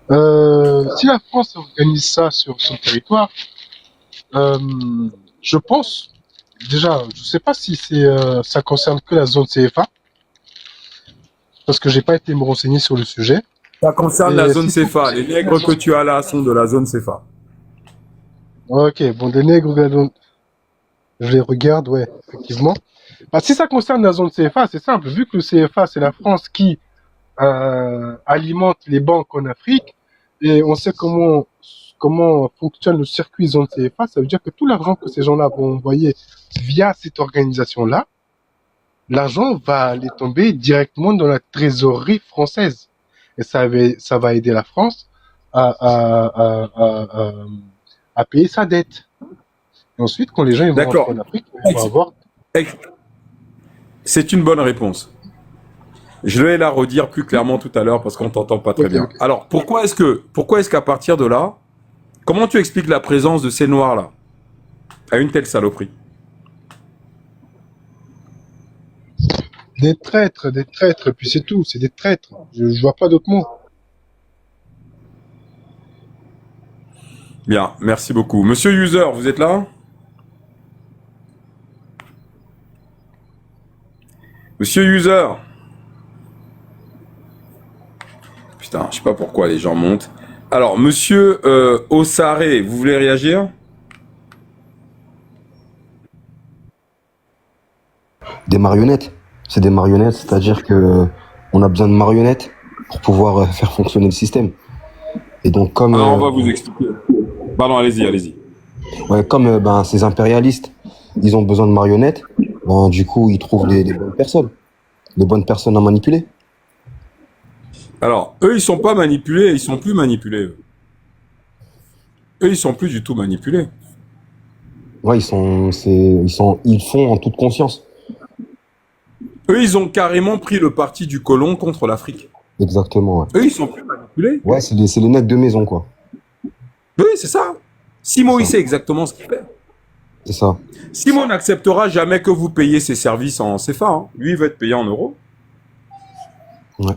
Si la France organise ça sur son territoire, euh, je pense, déjà, je sais pas si ça concerne que la zone CFA, parce que j'ai pas été me renseigner sur le sujet. Ça concerne la Et zone si c'est CFA. Les nègres que tu as là sont de la zone CFA. ok, bon, des nègres, je les regarde, ouais, effectivement. Bah, si ça concerne la zone CFA, c'est simple, vu que le CFA, c'est la France qui alimente les banques en Afrique, et on sait comment fonctionne le circuit zone CFA, ça veut dire que tout l'argent que ces gens-là vont envoyer via cette organisation-là, l'argent va aller tomber directement dans la trésorerie française. Et ça va aider la France à payer sa dette. Et ensuite, quand les gens ils vont rentrer D'accord. en Afrique, ils vont avoir... C'est une bonne réponse. Je vais la redire plus clairement tout à l'heure parce qu'on t'entend pas très Ok, bien. ok. Alors, pourquoi est-ce qu'à partir de là, comment tu expliques la présence de ces noirs-là à une telle saloperie? Des traîtres, puis c'est tout, c'est des traîtres. Je vois pas d'autres mots. Bien, merci beaucoup. Monsieur User, vous êtes là? Monsieur User. Putain, je sais pas pourquoi les gens montent. Alors, monsieur Ossaré, vous voulez réagir? Des marionnettes. C'est des marionnettes, c'est-à-dire que on a besoin de marionnettes pour pouvoir faire fonctionner le système. Et donc Alors, on va vous expliquer. Pardon, allez-y, allez-y. comme ces impérialistes, ils ont besoin de marionnettes, ben, du coup ils trouvent les bonnes personnes à manipuler. Alors, eux, ils sont pas manipulés, ils sont plus manipulés. Eux, ils sont plus du tout manipulés. Ouais, ils font en toute conscience. Eux, ils ont carrément pris le parti du colon contre l'Afrique. Exactement, ouais. Eux, ils sont plus manipulés. Ouais, c'est les nègres de maison, quoi. Oui, c'est ça. Simon, il Ça. sait exactement ce qu'il fait. C'est ça. Simon n'acceptera jamais que vous payiez ses services en CFA. Hein. Lui, il va être payé en euros. Ouais.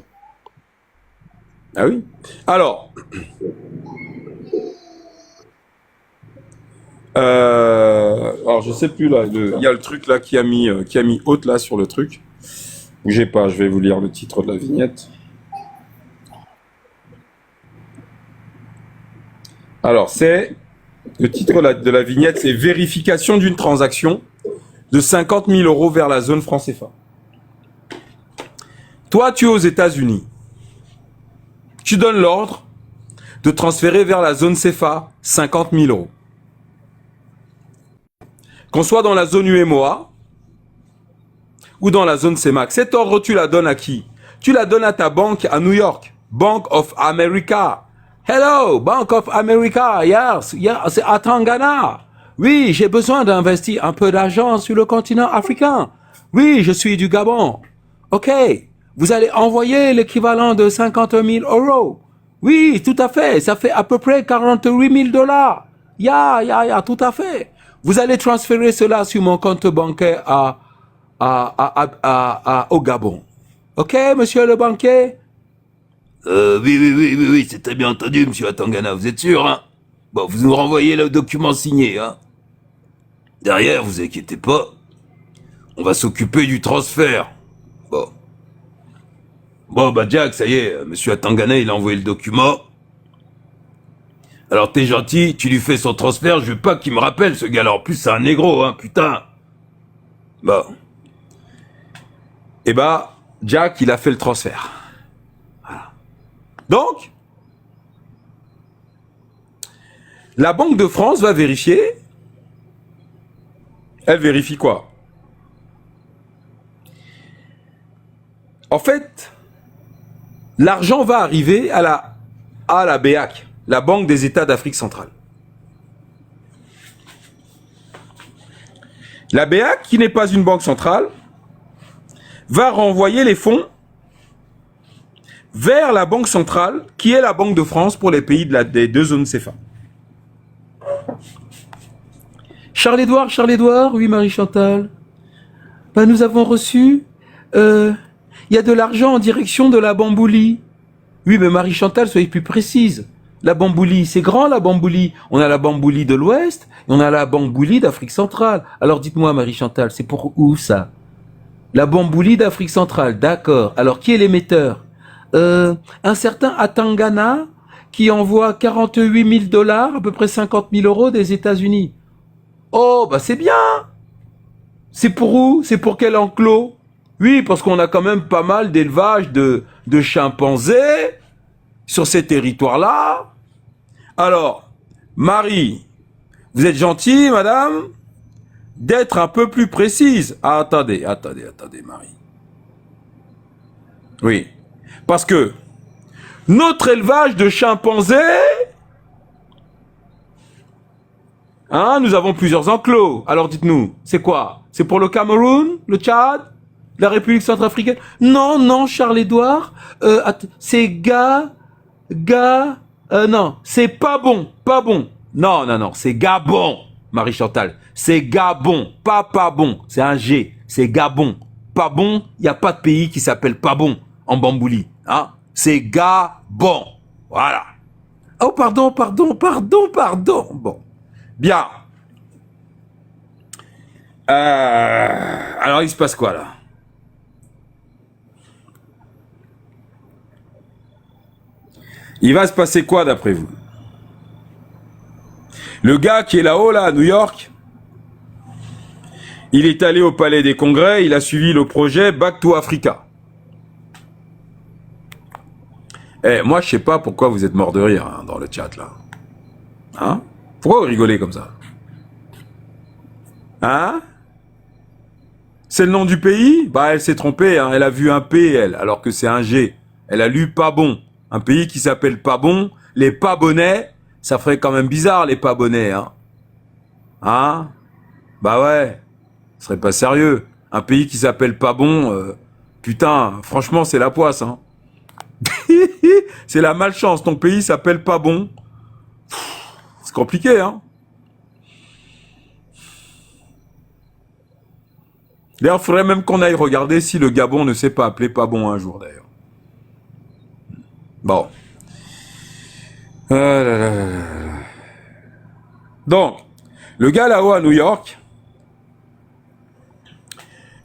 Ah oui. Alors, je sais plus là. Il y a le truc là qui a mis haute là sur le truc. Bougez pas, je vais vous lire le titre de la vignette. Alors, le titre de la vignette, c'est vérification d'une transaction de 50 000 euros vers la zone franc CFA. Toi, tu es aux États-Unis. Tu donnes l'ordre de transférer vers la zone CFA 50 000 euros. Qu'on soit dans la zone UMOA ou dans la zone CEMAC. Cet ordre, tu la donnes à qui? Tu la donnes à ta banque à New York. Bank of America. Hello, Bank of America. Yes, c'est à Tangana. Oui, j'ai besoin d'investir un peu d'argent sur le continent africain. Oui, je suis du Gabon. OK. Vous allez envoyer l'équivalent de 50 000 euros. Oui, tout à fait. Ça fait à peu près 48 000 dollars. Tout à fait. Vous allez transférer cela sur mon compte bancaire au Gabon. OK, monsieur le banquier? Oui, c'est très bien entendu, monsieur Atangana, vous êtes sûr, hein? Bon, vous nous renvoyez le document signé, hein? Derrière, vous inquiétez pas, on va s'occuper du transfert. Bon. Bon, bah Jack, ça y est, monsieur Atangana, il a envoyé le document. Alors t'es gentil, tu lui fais son transfert, je veux pas qu'il me rappelle ce gars-là. En plus, c'est un négro, hein, putain. Bon. Et bah, Jack, il a fait le transfert. Voilà. Donc, la Banque de France va vérifier. Elle vérifie quoi? En fait, l'argent va arriver à la BEAC, la Banque des États d'Afrique centrale. La BEAC, qui n'est pas une banque centrale, va renvoyer les fonds vers la Banque centrale, qui est la Banque de France pour les pays des deux zones CFA. Charles-Édouard, oui Marie-Chantal. Nous avons reçu, il y a de l'argent en direction de la Bambouli. Oui, mais Marie-Chantal, soyez plus précise. La Bamboulie, c'est grand la Bamboulie. On a la Bamboulie de l'Ouest et on a la Bamboulie d'Afrique centrale. Alors dites-moi Marie-Chantal, c'est pour où ça? La Bamboulie d'Afrique centrale, d'accord. Alors qui est l'émetteur? Un certain Atangana qui envoie 48 000 $, à peu près 50 000 euros des États-Unis. Oh, bah c'est bien. C'est pour où? C'est pour quel enclos? Oui, parce qu'on a quand même pas mal d'élevage de chimpanzés sur ces territoires-là. Alors, Marie, vous êtes gentille, madame, d'être un peu plus précise. Ah, attendez, Marie. Oui, parce que notre élevage de chimpanzés, hein, nous avons plusieurs enclos. Alors dites-nous, c'est quoi? C'est pour le Cameroun, le Tchad, la République centrafricaine? Non, non, Charles-Édouard, c'est non, c'est pas bon. Non, non, non, c'est Gabon, Marie-Chantal. C'est Gabon, pas bon. C'est un G, c'est Gabon. Pas bon, il n'y a pas de pays qui s'appelle pas bon en Bamboulie. Hein? C'est Gabon. Voilà. Oh, pardon. Bon. Bien. Alors, il se passe quoi, là? Il va se passer quoi, d'après vous? Le gars qui est là-haut, là, à New York, il est allé au Palais des Congrès, il a suivi le projet Back to Africa. Eh, moi, je sais pas pourquoi vous êtes mort de rire hein, dans le chat, là. Hein? Pourquoi vous rigolez comme ça? Hein? C'est le nom du pays? Bah, elle s'est trompée, hein. Elle a vu un P, elle, alors que c'est un G. Elle a lu pas bon. Un pays qui s'appelle pas bon, les pas bonnets, ça ferait quand même bizarre, les pas bonnets, hein. Hein? Bah ouais, ce serait pas sérieux. Un pays qui s'appelle pas bon, putain, franchement, c'est la poisse, hein. C'est la malchance, ton pays s'appelle pas bon. C'est compliqué, hein. D'ailleurs, il faudrait même qu'on aille regarder si le Gabon ne s'est pas appelé pas bon un jour, d'ailleurs. Bon. Donc, le gars là-haut à New York,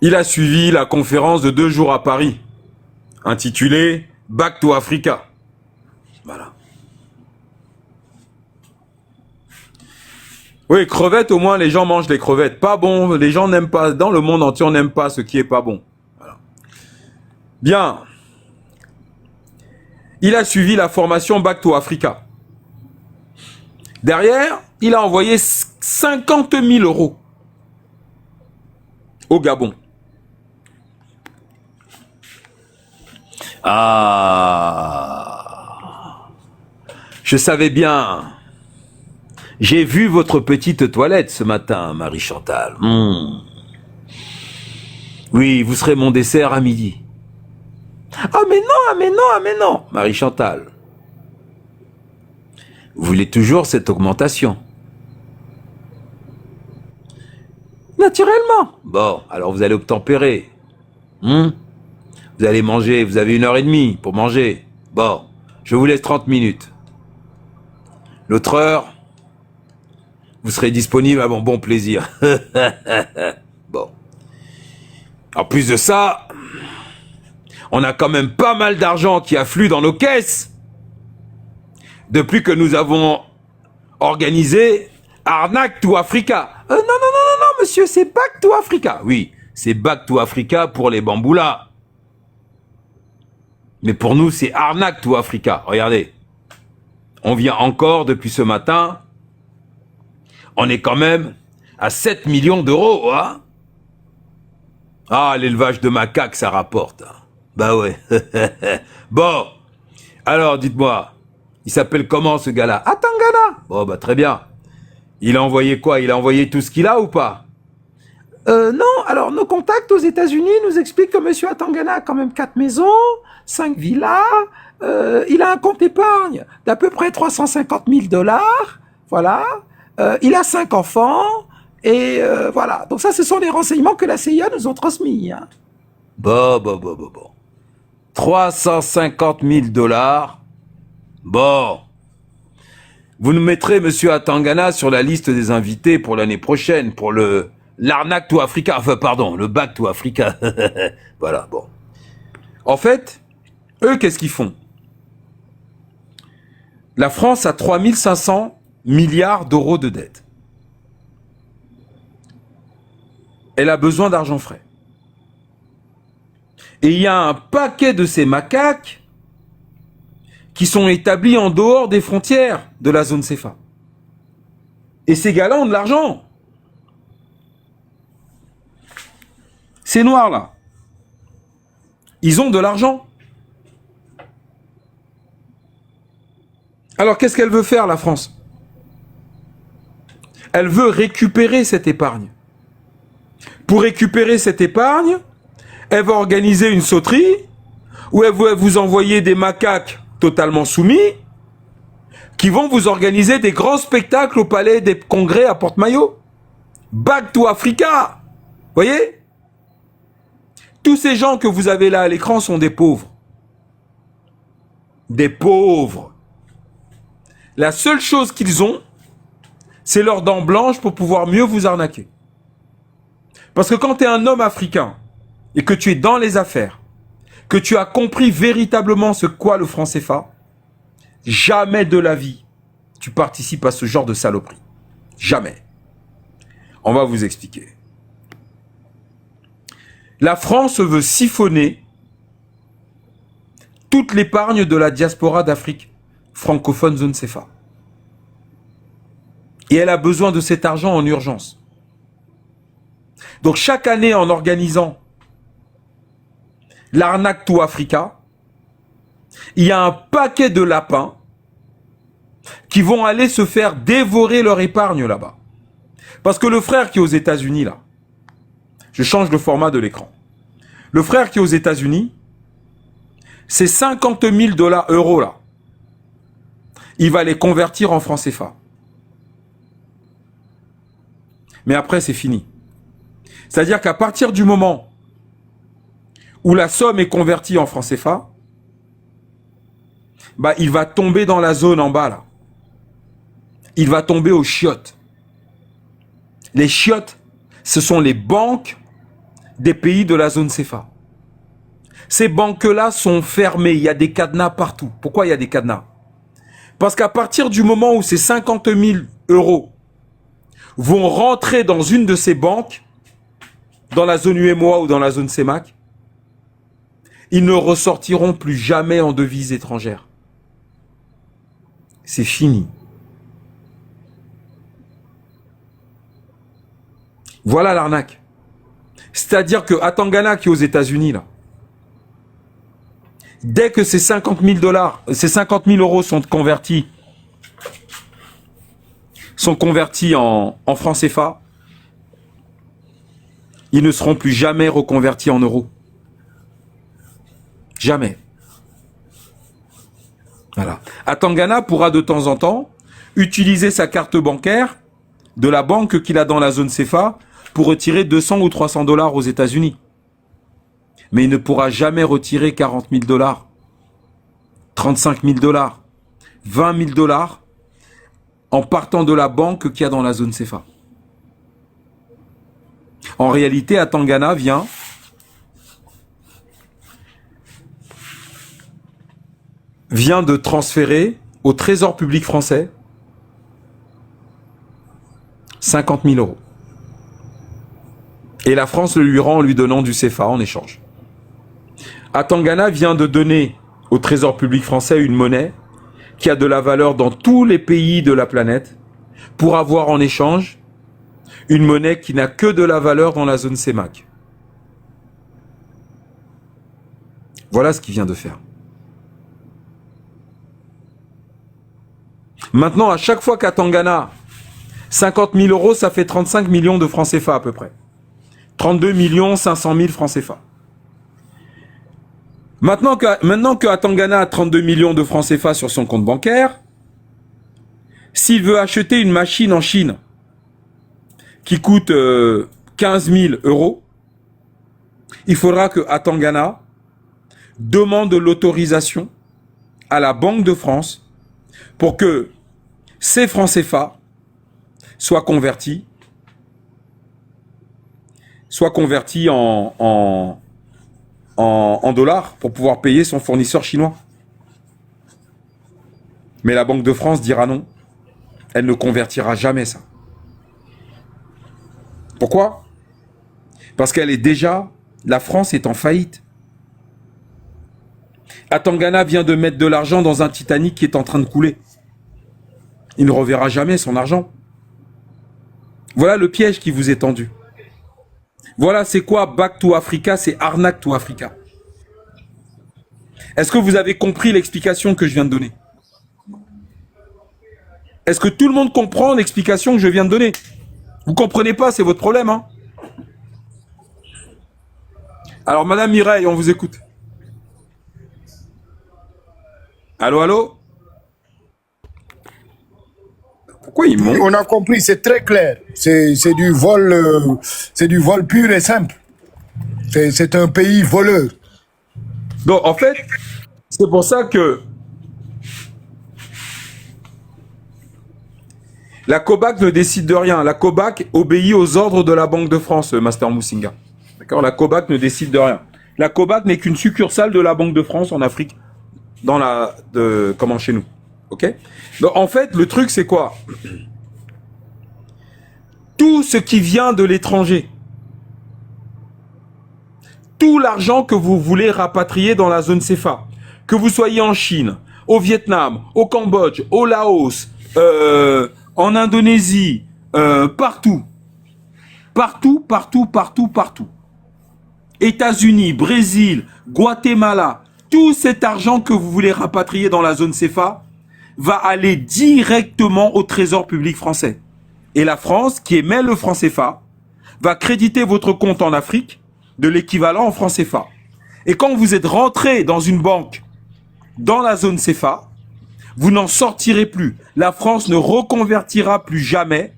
il a suivi la conférence de 2 jours à Paris, intitulée Back to Africa. Voilà. Oui, crevettes, au moins les gens mangent les crevettes. Pas bon, les gens n'aiment pas, dans le monde entier, on n'aime pas ce qui est pas bon. Voilà. Bien. Il a suivi la formation Back to Africa. Derrière, il a envoyé 50 000 euros au Gabon. Ah, je savais bien. J'ai vu votre petite toilette ce matin, Marie-Chantal. Oui, vous serez mon dessert à midi. Ah mais non, Marie-Chantal. Vous voulez toujours cette augmentation? Naturellement. Bon, alors vous allez obtempérer. Vous allez manger, vous avez 1h30 pour manger. Bon, je vous laisse 30 minutes. L'autre heure, vous serez disponible à mon bon plaisir. Bon. En plus de ça, on a quand même pas mal d'argent qui afflue dans nos caisses. Depuis que nous avons organisé Arnaque to Africa. Non, monsieur, c'est Back to Africa. Oui, c'est Back to Africa pour les bamboulas. Mais pour nous, c'est Arnaque to Africa. Regardez. On vient encore depuis ce matin. On est quand même à 7 millions d'euros, hein? Ah, l'élevage de macaques, ça rapporte. Hein. Bah ouais. Bon. Alors, dites-moi. Il s'appelle comment, ce gars-là? Atangana. Bon, bah, très bien. Il a envoyé quoi? Il a envoyé tout ce qu'il a ou pas? Non. Alors, nos contacts aux États-Unis nous expliquent que monsieur Atangana a quand même 4 maisons, 5 villas. Il a un compte épargne d'à peu près 350 000 $. Voilà. Il a 5 enfants. Et voilà. Donc ça, ce sont les renseignements que la CIA nous a transmis. Hein. Bon. 350 000 $. Bon. Vous nous mettrez, monsieur Atangana, sur la liste des invités pour l'année prochaine, pour l'arnaque to Africa. Enfin, pardon, le back to Africa. Voilà, bon. En fait, eux, qu'est-ce qu'ils font? La France a 3500 milliards d'euros de dette. Elle a besoin d'argent frais. Et il y a un paquet de ces macaques qui sont établis en dehors des frontières de la zone CFA. Et ces gars-là ont de l'argent. Ces noirs-là, ils ont de l'argent. Alors qu'est-ce qu'elle veut faire, la France? Elle veut récupérer cette épargne. Pour récupérer cette épargne, elle va organiser une sauterie où elle va vous envoyer des macaques totalement soumis qui vont vous organiser des grands spectacles au palais des congrès à Porte-Maillot. Back to Africa. Voyez? Tous ces gens que vous avez là à l'écran sont des pauvres. Des pauvres. La seule chose qu'ils ont, c'est leurs dents blanches pour pouvoir mieux vous arnaquer. Parce que quand tu es un homme africain et que tu es dans les affaires, que tu as compris véritablement ce qu'est le franc CFA, jamais de la vie tu participes à ce genre de saloperie. Jamais. On va vous expliquer. La France veut siphonner toute l'épargne de la diaspora d'Afrique francophone zone CFA. Et elle a besoin de cet argent en urgence. Donc chaque année, en organisant l'arnaque to Africa, il y a un paquet de lapins qui vont aller se faire dévorer leur épargne là-bas. Parce que le frère qui est aux États-Unis, là, je change le format de l'écran. Le frère qui est aux États-Unis, c'est 50 000 euros là. Il va les convertir en francs CFA. Mais après, c'est fini. C'est-à-dire qu'à partir du moment où la somme est convertie en francs CFA, bah, il va tomber dans la zone en bas là. Il va tomber aux chiottes. Les chiottes, ce sont les banques des pays de la zone CFA. Ces banques-là sont fermées. Il y a des cadenas partout. Pourquoi il y a des cadenas? Parce qu'à partir du moment où ces 50 000 euros vont rentrer dans une de ces banques, dans la zone UEMOA ou dans la zone CEMAC, ils ne ressortiront plus jamais en devises étrangères. C'est fini. Voilà l'arnaque. C'est-à-dire que Atangana qui est aux États-Unis là, dès que ces 50 000 euros sont convertis en francs CFA, ils ne seront plus jamais reconvertis en euros. Jamais. Voilà. Atangana pourra de temps en temps utiliser sa carte bancaire de la banque qu'il a dans la zone CFA pour retirer 200 ou 300 $ aux États-Unis. Mais il ne pourra jamais retirer 40 000 $, 35 000 $, 20 000 $ en partant de la banque qu'il y a dans la zone CFA. En réalité, Atangana vient de transférer au Trésor public français 50 000 euros. Et la France le lui rend en lui donnant du CFA en échange. Atangana vient de donner au Trésor public français une monnaie qui a de la valeur dans tous les pays de la planète pour avoir en échange une monnaie qui n'a que de la valeur dans la zone CEMAC. Voilà ce qu'il vient de faire. Maintenant, à chaque fois qu'Atangana, 50 000 euros, ça fait 35 millions de francs CFA à peu près. 32 500 000 francs CFA. Maintenant que Atangana a 32 millions de francs CFA sur son compte bancaire, s'il veut acheter une machine en Chine qui coûte 15 000 euros, il faudra que Atangana demande l'autorisation à la Banque de France pour que ces francs CFA soient convertis en dollars pour pouvoir payer son fournisseur chinois. Mais la Banque de France dira non. Elle ne convertira jamais ça. Pourquoi? Parce qu'elle est déjà... La France est en faillite. Atangana vient de mettre de l'argent dans un Titanic qui est en train de couler. Il ne reverra jamais son argent. Voilà le piège qui vous est tendu. Voilà c'est quoi Back to Africa, c'est arnaque to Africa. Est-ce que vous avez compris l'explication que je viens de donner? Est-ce que tout le monde comprend l'explication que je viens de donner? Vous comprenez pas, c'est votre problème, hein? Alors, Madame Mireille, on vous écoute. Allô, allô? Pourquoi il monte? On a compris, c'est très clair. C'est du vol pur et simple. C'est un pays voleur. Donc, en fait, c'est pour ça que la COBAC ne décide de rien. La COBAC obéit aux ordres de la Banque de France, Master Moussinga. D'accord? La COBAC ne décide de rien. La COBAC n'est qu'une succursale de la Banque de France en Afrique, comment chez nous. Ok? Donc, en fait, le truc, c'est quoi? Tout ce qui vient de l'étranger, tout l'argent que vous voulez rapatrier dans la zone CFA, que vous soyez en Chine, au Vietnam, au Cambodge, au Laos, en Indonésie, partout. États-Unis, Brésil, Guatemala, tout cet argent que vous voulez rapatrier dans la zone CFA va aller directement au trésor public français. Et la France, qui émet le franc CFA, va créditer votre compte en Afrique de l'équivalent en franc CFA. Et quand vous êtes rentré dans une banque dans la zone CFA, vous n'en sortirez plus. La France ne reconvertira plus jamais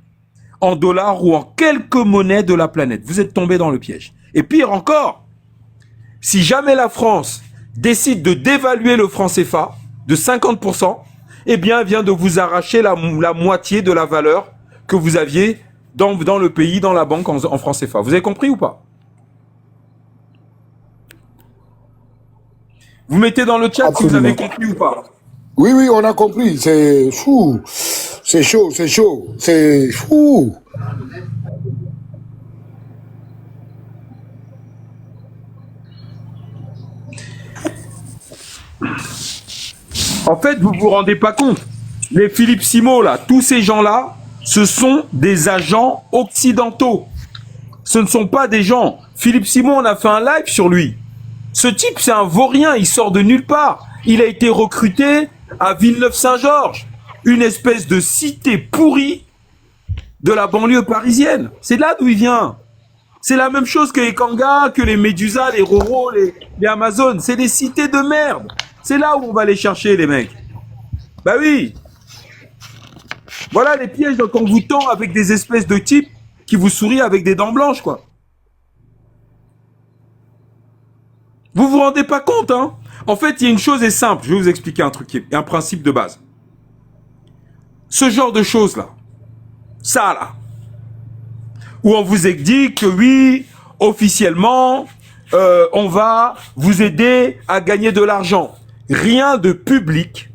en dollars ou en quelque monnaie de la planète. Vous êtes tombé dans le piège. Et pire encore, si jamais la France décide de dévaluer le franc CFA de 50%, eh bien, elle vient de vous arracher la moitié de la valeur que vous aviez dans le pays, dans la banque en franc CFA. Vous avez compris ou pas? Vous mettez dans le chat si vous avez compris ou pas. Oui, oui, on a compris. C'est fou. C'est chaud, c'est chaud. C'est fou. En fait, vous vous rendez pas compte. Les Philippe Simo, là, tous ces gens-là, ce sont des agents occidentaux. Ce ne sont pas des gens. Philippe Simo, on a fait un live sur lui. Ce type, c'est un vaurien, il sort de nulle part. Il a été recruté à Villeneuve-Saint-Georges, une espèce de cité pourrie de la banlieue parisienne. C'est là d'où il vient. C'est la même chose que les Kangas, que les Médusas, les Roro, les Amazones. C'est des cités de merde. C'est là où on va les chercher, les mecs. Bah oui. Voilà les pièges qu'on vous tend avec des espèces de types qui vous sourient avec des dents blanches, quoi. Vous vous rendez pas compte, hein? En fait, il y a une chose est simple. Je vais vous expliquer un truc, un principe de base. Ce genre de choses-là, ça là, où on vous a dit que oui, officiellement, on va vous aider à gagner de l'argent. Rien de public.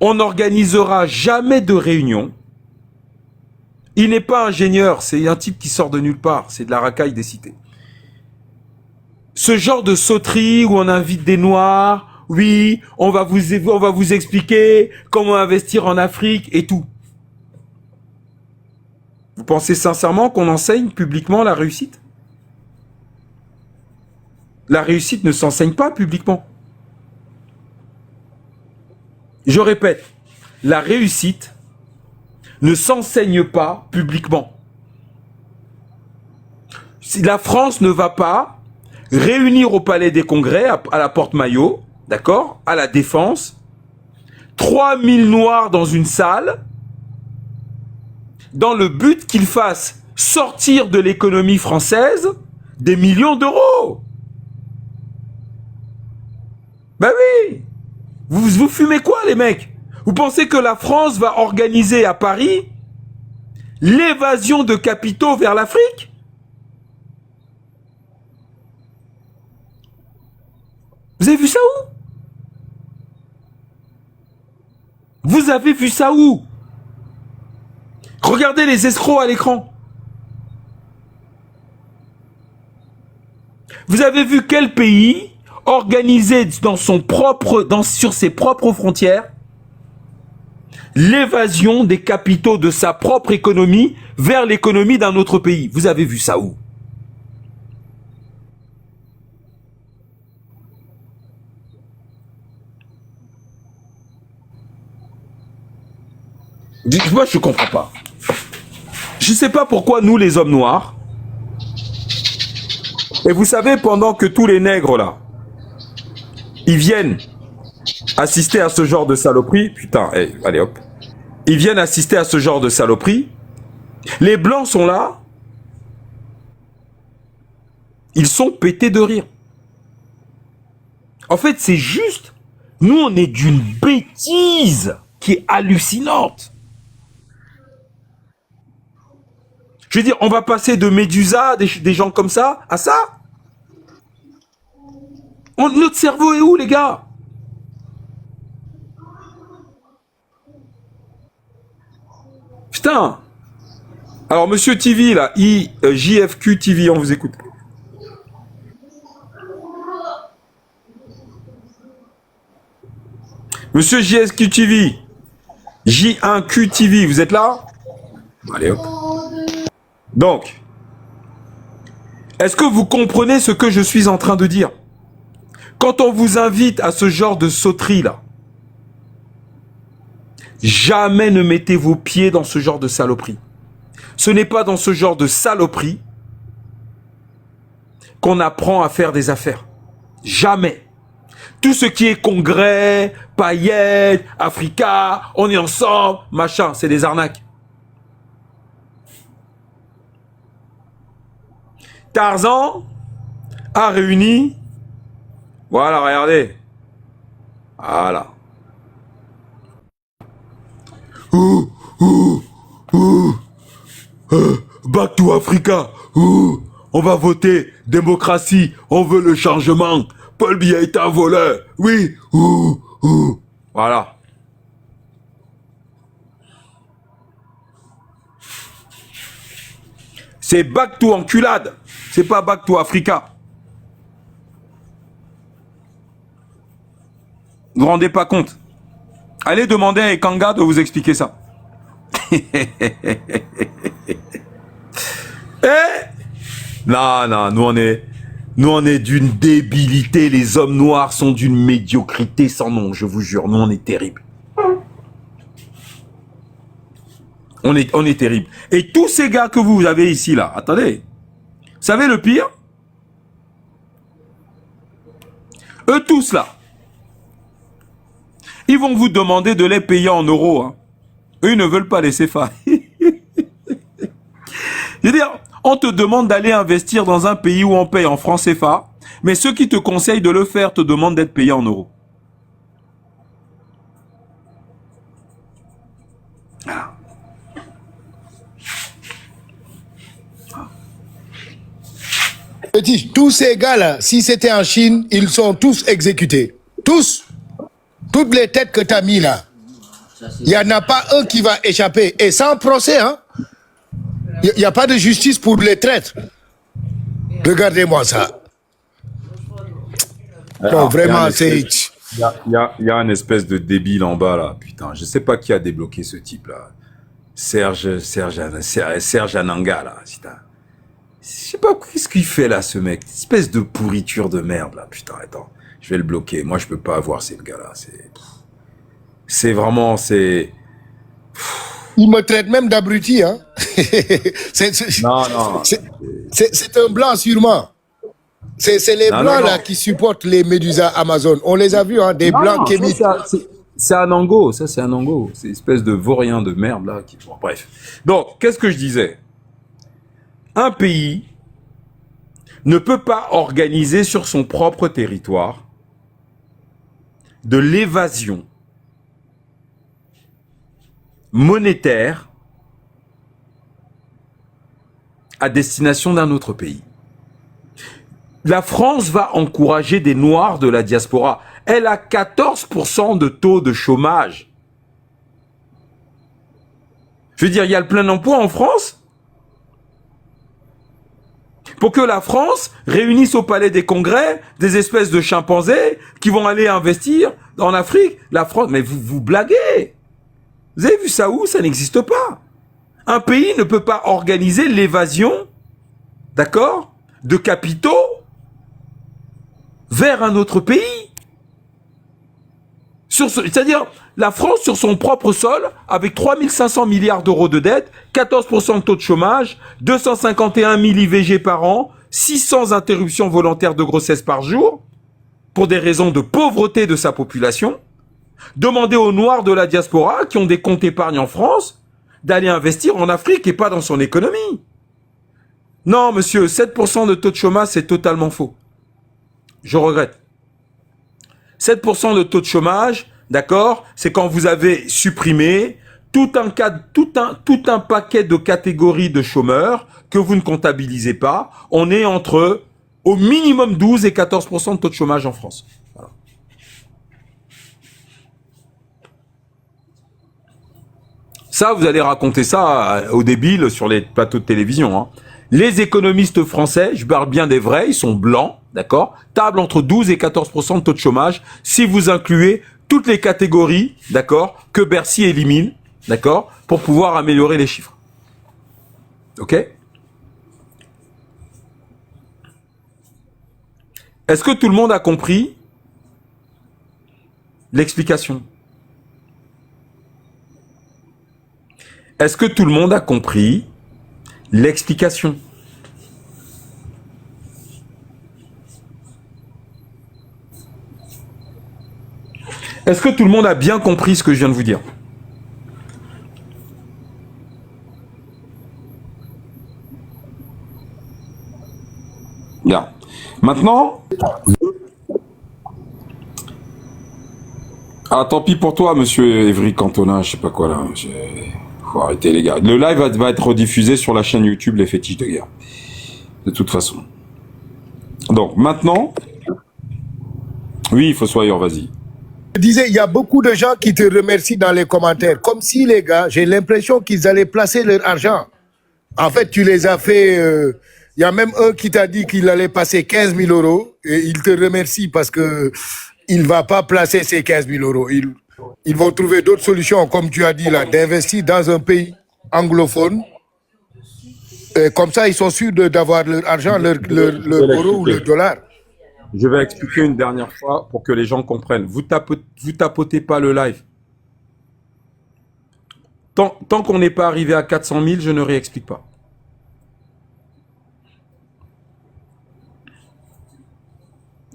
On n'organisera jamais de réunion. Il n'est pas ingénieur, c'est un type qui sort de nulle part. C'est de la racaille des cités. Ce genre de sauterie où on invite des noirs, oui, on va vous expliquer comment investir en Afrique et tout. Vous pensez sincèrement qu'on enseigne publiquement la réussite? La réussite ne s'enseigne pas publiquement. Je répète, la réussite ne s'enseigne pas publiquement. Si la France ne va pas réunir au Palais des Congrès, à la Porte Maillot, d'accord, à la Défense, 3000 Noirs dans une salle, dans le but qu'ils fassent sortir de l'économie française des millions d'euros. Ben oui. Vous fumez quoi, les mecs? Vous pensez que la France va organiser à Paris l'évasion de capitaux vers l'Afrique? Vous avez vu ça où? Vous avez vu ça où? Regardez les escrocs à l'écran. Vous avez vu quel pays organiser sur ses propres frontières l'évasion des capitaux de sa propre économie vers l'économie d'un autre pays? Vous avez vu ça où? Moi, je comprends pas. Je sais pas pourquoi nous, les hommes noirs, et vous savez, pendant que tous les nègres là, ils viennent assister à ce genre de saloperie, putain, hey, allez hop, ils viennent assister à ce genre de saloperie, les blancs sont là, ils sont pétés de rire. En fait, c'est juste, nous on est d'une bêtise qui est hallucinante. Je veux dire, on va passer de Médusa, des gens comme ça, à ça. Notre cerveau est où, les gars? Putain. Alors, monsieur TV, là, JFQ TV, on vous écoute. Monsieur JSQ TV, J1Q TV, vous êtes là? Allez, hop. Donc, est-ce que vous comprenez ce que je suis en train de dire? Quand on vous invite à ce genre de sauterie là, jamais ne mettez vos pieds dans ce genre de saloperie. Ce n'est pas dans ce genre de saloperie qu'on apprend à faire des affaires. Jamais. Tout ce qui est congrès, paillettes, Africa, on est ensemble, machin, c'est des arnaques. Tarzan a réuni, voilà, regardez, voilà. Back to Africa, on va voter, démocratie, on veut le changement, Paul Biya est un voleur, oui, voilà. C'est back to enculade, c'est pas back to Africa. Vous vous rendez pas compte? Allez demander à Ekanga de vous expliquer ça. Non, non, nous on est d'une débilité. Les hommes noirs sont d'une médiocrité sans nom, je vous jure. Nous on est terrible. On est terrible. Et tous ces gars que vous avez ici là, attendez. Vous savez le pire? Eux tous là, ils vont vous demander de les payer en euros. Hein. Eux, ils ne veulent pas les CFA. Je veux dire, on te demande d'aller investir dans un pays où on paye en francs CFA, mais ceux qui te conseillent de le faire te demandent d'être payé en euros. Voilà. Petit, tous ces gars-là, si c'était en Chine, ils sont tous exécutés. Tous. Toutes les têtes que tu as mis là. Il n'y en a pas un qui va échapper. Et sans procès, hein. Il n'y a pas de justice pour les traîtres. Regardez-moi ça. Non, vraiment, c'est... Il y a une espèce de débile en bas là. Putain, je sais pas qui a débloqué ce type là. Serge Ananga là. Je sais pas qu'est-ce qu'il fait là, ce mec. Espèce de pourriture de merde là. Putain, attends. Je vais le bloquer. Moi, je peux pas avoir ces gars-là. C'est vraiment, c'est... Il me traite même d'abruti, hein. Non. C'est un blanc sûrement. C'est les blancs là qui supportent les médusas Amazon. On les a vus, hein, des blancs kémiques. C'est un Ango, ça c'est un Ango. C'est une espèce de vaurien de merde là. Bon, bref. Donc, qu'est-ce que je disais? Un pays ne peut pas organiser sur son propre territoire de l'évasion monétaire à destination d'un autre pays. La France va encourager des Noirs de la diaspora. Elle a 14% de taux de chômage. Je veux dire, il y a le plein emploi en France. Pour que la France réunisse au palais des congrès des espèces de chimpanzés qui vont aller investir en Afrique. La France, mais vous blaguez. Vous avez vu ça où? Ça n'existe pas. Un pays ne peut pas organiser l'évasion, d'accord, de capitaux vers un autre pays. C'est-à-dire, la France sur son propre sol, avec 3500 milliards d'euros de dette, 14% de taux de chômage, 251 000 IVG par an, 600 interruptions volontaires de grossesse par jour, pour des raisons de pauvreté de sa population, demander aux Noirs de la diaspora, qui ont des comptes épargne en France, d'aller investir en Afrique et pas dans son économie. Non, monsieur, 7% de taux de chômage, c'est totalement faux. Je regrette. 7% de taux de chômage, d'accord, c'est quand vous avez supprimé tout un paquet de catégories de chômeurs que vous ne comptabilisez pas. On est entre au minimum 12 et 14% de taux de chômage en France. Voilà. Ça, vous allez raconter ça aux débiles sur les plateaux de télévision, hein. Les économistes français, je parle bien des vrais, ils sont blancs, d'accord, tablent entre 12 et 14% de taux de chômage si vous incluez toutes les catégories, d'accord, que Bercy élimine, d'accord, pour pouvoir améliorer les chiffres. Ok? Est-ce que tout le monde a compris l'explication? Est-ce que tout le monde a compris l'explication? Est-ce que tout le monde a bien compris ce que je viens de vous dire? Bien. Maintenant... Ah, tant pis pour toi, monsieur Évry Cantona, je sais pas quoi là. Faut arrêter les gars. Le live va être rediffusé sur la chaîne YouTube Les Fétiches de Guerre. De toute façon. Donc, maintenant... Oui, Fossoyeur, vas-y. Je disais, il y a beaucoup de gens qui te remercient dans les commentaires. Comme si les gars, j'ai l'impression qu'ils allaient placer leur argent. En fait, tu les as fait... Il y a même un qui t'a dit qu'il allait passer 15 000 euros et il te remercie parce que il va pas placer ces 15 000 euros. Ils vont trouver d'autres solutions, comme tu as dit là, d'investir dans un pays anglophone. Et comme ça, ils sont sûrs d'avoir leur argent, leur euro ou leur dollar. Je vais expliquer une dernière fois pour que les gens comprennent. Vous tapotez pas le live. Tant qu'on n'est pas arrivé à 400 000, je ne réexplique pas.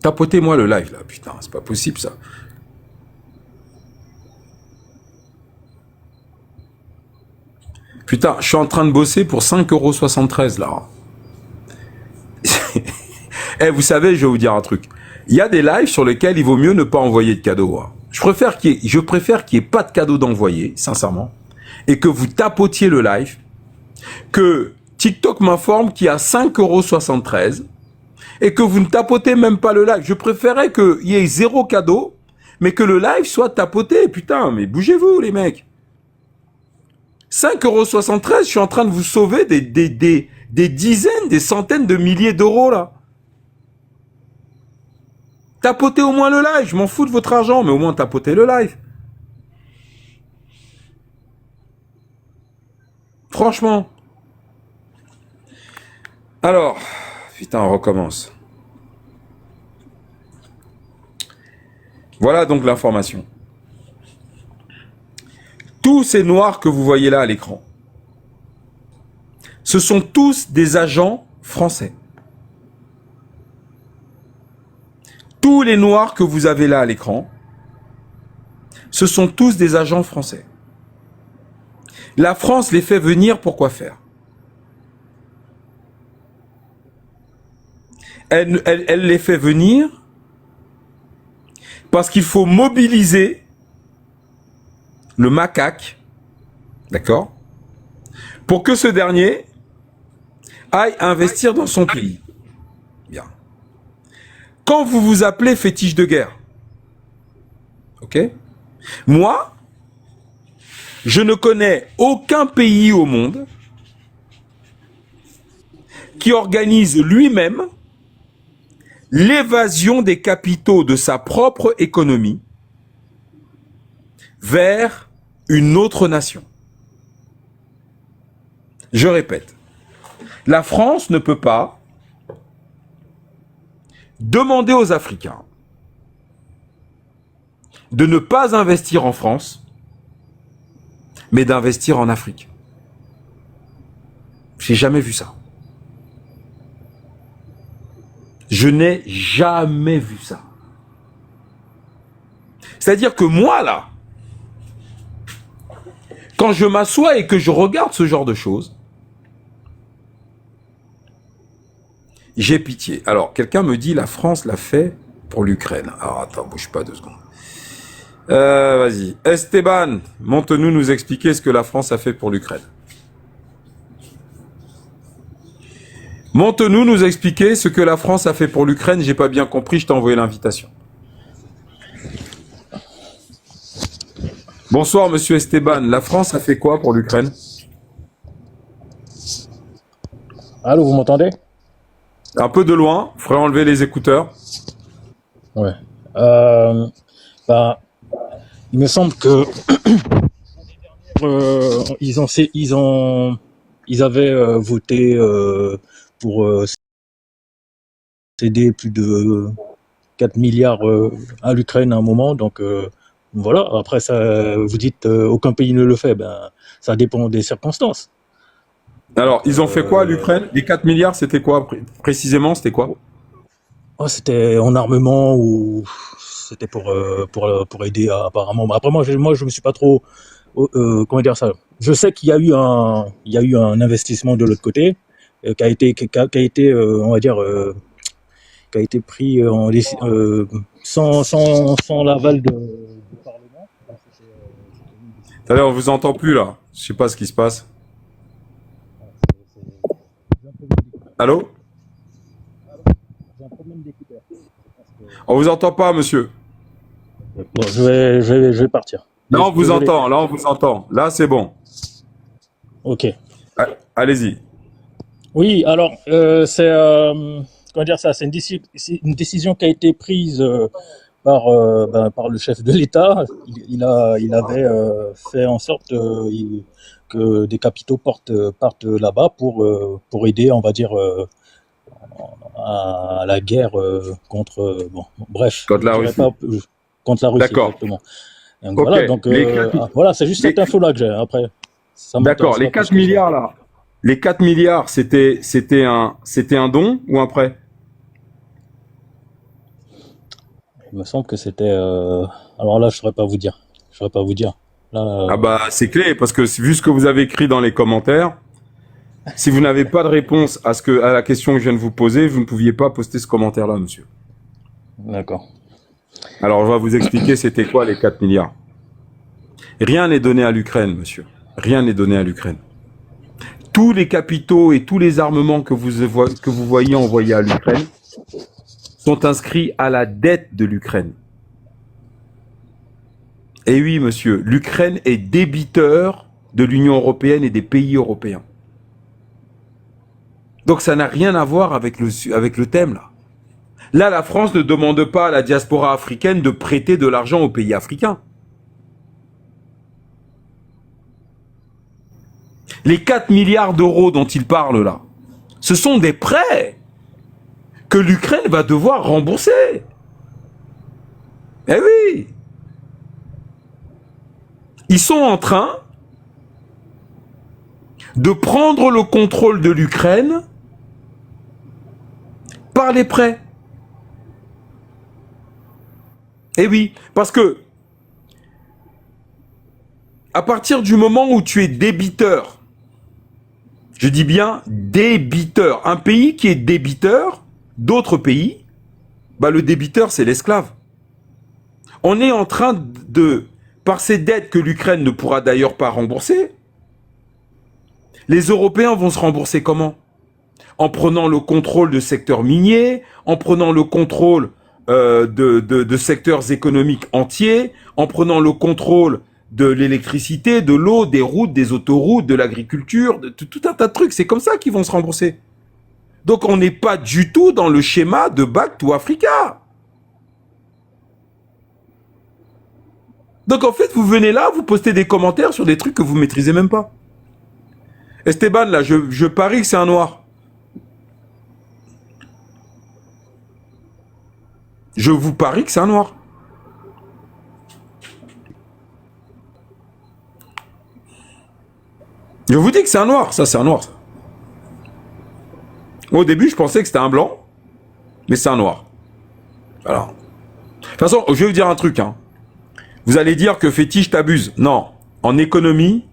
Tapotez-moi le live, là. Putain, c'est pas possible, ça. Putain, je suis en train de bosser pour 5,73 €, là. Eh, vous savez, je vais vous dire un truc. Il y a des lives sur lesquels il vaut mieux ne pas envoyer de cadeaux, hein. Je préfère qu'il n'y ait pas de cadeaux d'envoyer, sincèrement, et que vous tapotiez le live, que TikTok m'informe qu'il y a 5,73 € et que vous ne tapotez même pas le live. Je préférais qu'il y ait 0 cadeau, mais que le live soit tapoté. Putain, mais bougez-vous, les mecs. 5,73 €, je suis en train de vous sauver des dizaines, des centaines de milliers d'euros, là. Tapotez au moins le live. Je m'en fous de votre argent, mais au moins tapotez le live. Franchement. Alors, putain, on recommence. Voilà donc l'information. Tous ces noirs que vous voyez là à l'écran, ce sont tous des agents français. Tous les noirs que vous avez là à l'écran, ce sont tous des agents français. La France les fait venir pour quoi faire? Elle les fait venir Parce qu'il faut mobiliser le macaque, d'accord, pour que ce dernier aille investir dans son pays. Bien. Quand vous vous appelez fétiche de guerre, ok, moi, je ne connais aucun pays au monde qui organise lui-même l'évasion des capitaux de sa propre économie vers une autre nation. Je répète, la France ne peut pas demander aux Africains de ne pas investir en France, mais d'investir en Afrique. J'ai jamais vu ça. Je n'ai jamais vu ça. C'est-à-dire que moi, là, quand je m'assois et que je regarde ce genre de choses, j'ai pitié. Alors, quelqu'un me dit, la France l'a fait pour l'Ukraine. Alors, attends, bouge pas 2 secondes. Vas-y. Esteban, monte-nous expliquer ce que la France a fait pour l'Ukraine. Monte-nous nous expliquer ce que la France a fait pour l'Ukraine. J'ai pas bien compris, je t'ai envoyé l'invitation. Bonsoir, monsieur Esteban. La France a fait quoi pour l'Ukraine? Allô, vous m'entendez? Un peu de loin, faudrait enlever les écouteurs. Ouais. Bah, il me semble que ils avaient voté pour céder plus de 4 milliards à l'Ukraine à un moment. Donc voilà. Après ça, vous dites aucun pays ne le fait. Ben, ça dépend des circonstances. Alors, ils ont fait quoi à l'Ukraine? Les 4 milliards, c'était quoi précisément? C'était quoi? Oh, c'était en armement ou c'était pour aider apparemment. Mais après moi je me suis pas trop comment dire ça. Je sais qu'il y a eu un investissement de l'autre côté qui a été on va dire qui a été pris sans l'aval du Parlement. Attendez, on vous entend plus là. Je sais pas ce qui se passe. Allô? J'ai un problème d'écouteur. On vous entend pas, monsieur. Bon, je vais partir. Là, on vous Désolé. entend. Là, on vous entend. Là, c'est bon. Ok. Allez-y. Oui, alors c'est comment dire ça, c'est une décision qui a été prise par le chef de l'État. Il avait fait en sorte que des capitaux partent là-bas pour aider, on va dire, à la guerre contre bon, bref, Contre la je dirais Russie. pas, contre la Russie. D'accord. Exactement. Donc, Ok. voilà, donc voilà, c'est juste cette info-là que j'ai. Après, ça D'accord. m'intéresse Les pas 4 plus que ça. milliards là. Les 4 milliards, c'était un don ou un prêt? Il me semble que c'était. Alors là, je saurais pas vous dire. Je saurais pas vous dire. Là, Ah bah, c'est clé parce que vu ce que vous avez écrit dans les commentaires, si vous n'avez pas de réponse à la question que je viens de vous poser, vous ne pouviez pas poster ce commentaire-là, monsieur. d'accord. Alors, je vais vous expliquer c'était quoi les 4 milliards. Rien n'est donné à l'Ukraine, monsieur. Rien n'est donné à l'Ukraine. Tous les capitaux et tous les armements que vous voyez envoyés à l'Ukraine sont inscrits à la dette de l'Ukraine. Et oui, monsieur, l'Ukraine est débiteur de l'Union européenne et des pays européens. Donc ça n'a rien à voir avec le thème, là. Là, la France ne demande pas à la diaspora africaine de prêter de l'argent aux pays africains. Les 4 milliards d'euros dont il parle là, ce sont des prêts que l'Ukraine va devoir rembourser. Eh oui! Ils sont en train de prendre le contrôle de l'Ukraine par les prêts. Eh oui, parce que à partir du moment où tu es débiteur, je dis bien débiteur, un pays qui est débiteur d'autres pays, bah le débiteur c'est l'esclave. On est en train de, par ces dettes que l'Ukraine ne pourra d'ailleurs pas rembourser, les Européens vont se rembourser comment? En prenant le contrôle de secteurs miniers, en prenant le contrôle de secteurs économiques entiers, en prenant le contrôle de l'électricité, de l'eau, des routes, des autoroutes, de l'agriculture, de tout un tas de trucs. C'est comme ça qu'ils vont se rembourser. Donc on n'est pas du tout dans le schéma de Back to Africa. Donc en fait, vous venez là, vous postez des commentaires sur des trucs que vous maîtrisez même pas. Esteban, là, je parie que c'est un noir. Je vous parie que c'est un noir. Je vous dis que c'est un noir. Ça, c'est un noir. Au début, je pensais que c'était un blanc, mais c'est un noir. Alors, de toute façon, je vais vous dire un truc. Hein. Vous allez dire que fétiche t'abuse. Non. En économie,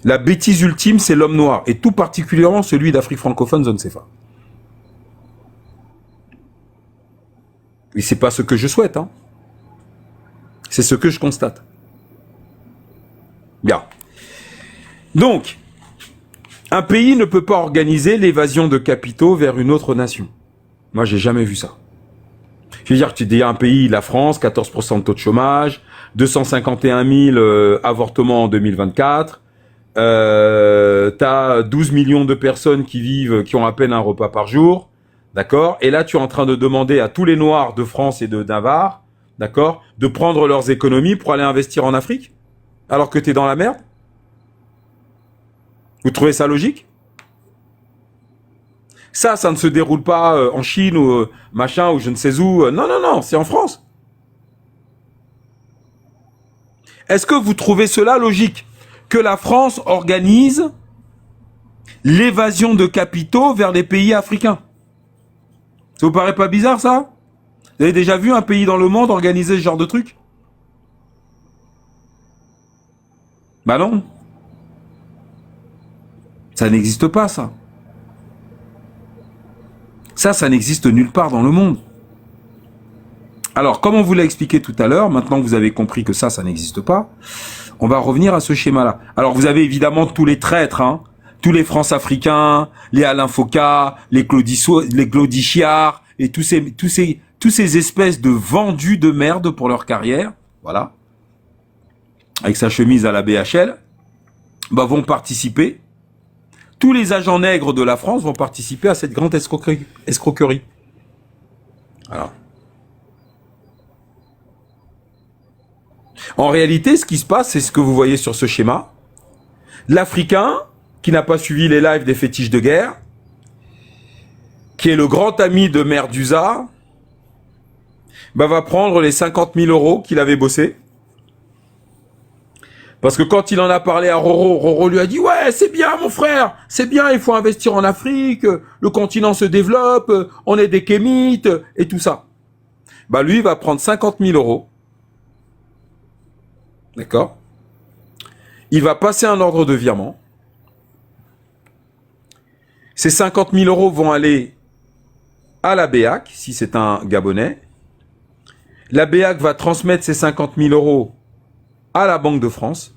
la bêtise ultime, c'est l'homme noir. Et tout particulièrement celui d'Afrique francophone, zone CFA. Et c'est pas ce que je souhaite. Hein. C'est ce que je constate. Bien. Donc, un pays ne peut pas organiser l'évasion de capitaux vers une autre nation. Moi, j'ai jamais vu ça. Je veux dire, tu dis un pays, la France, 14% de taux de chômage, 251 000 avortements en 2024, t'as 12 millions de personnes qui ont à peine un repas par jour, d'accord? Et là, tu es en train de demander à tous les Noirs de France et de Navarre, d'accord, de prendre leurs économies pour aller investir en Afrique, alors que t'es dans la merde? Vous trouvez ça logique? Ça ne se déroule pas en Chine ou machin ou je ne sais où. Non, non, non, c'est en France. Est-ce que vous trouvez cela logique que la France organise l'évasion de capitaux vers les pays africains? Ça vous paraît pas bizarre, ça? Vous avez déjà vu un pays dans le monde organiser ce genre de truc? Bah non. Ça n'existe pas, ça. Ça n'existe nulle part dans le monde. Alors, comme on vous l'a expliqué tout à l'heure, maintenant que vous avez compris que ça n'existe pas, on va revenir à ce schéma-là. Alors, vous avez évidemment tous les traîtres, hein, tous les France-Africains, les Alain Foucault, les Claudie Chiard, et tous ces espèces de vendus de merde pour leur carrière, voilà, avec sa chemise à la BHL, bah, vont participer. Tous les agents nègres de la France vont participer à cette grande escroquerie. Alors. En réalité, ce qui se passe, c'est ce que vous voyez sur ce schéma. L'Africain, qui n'a pas suivi les lives des fétiches de guerre, qui est le grand ami de Merdusa, bah, va prendre les 50 000 euros qu'il avait bossé. Parce que quand il en a parlé à Roro, Roro lui a dit « Ouais, c'est bien mon frère, c'est bien, il faut investir en Afrique, le continent se développe, on est des kémites, et tout ça. » Bah lui, il va prendre 50 000 euros. D'accord? Il va passer un ordre de virement. Ces 50 000 euros vont aller à la BEAC, si c'est un Gabonais. La BEAC va transmettre ces 50 000 euros à la Banque de France.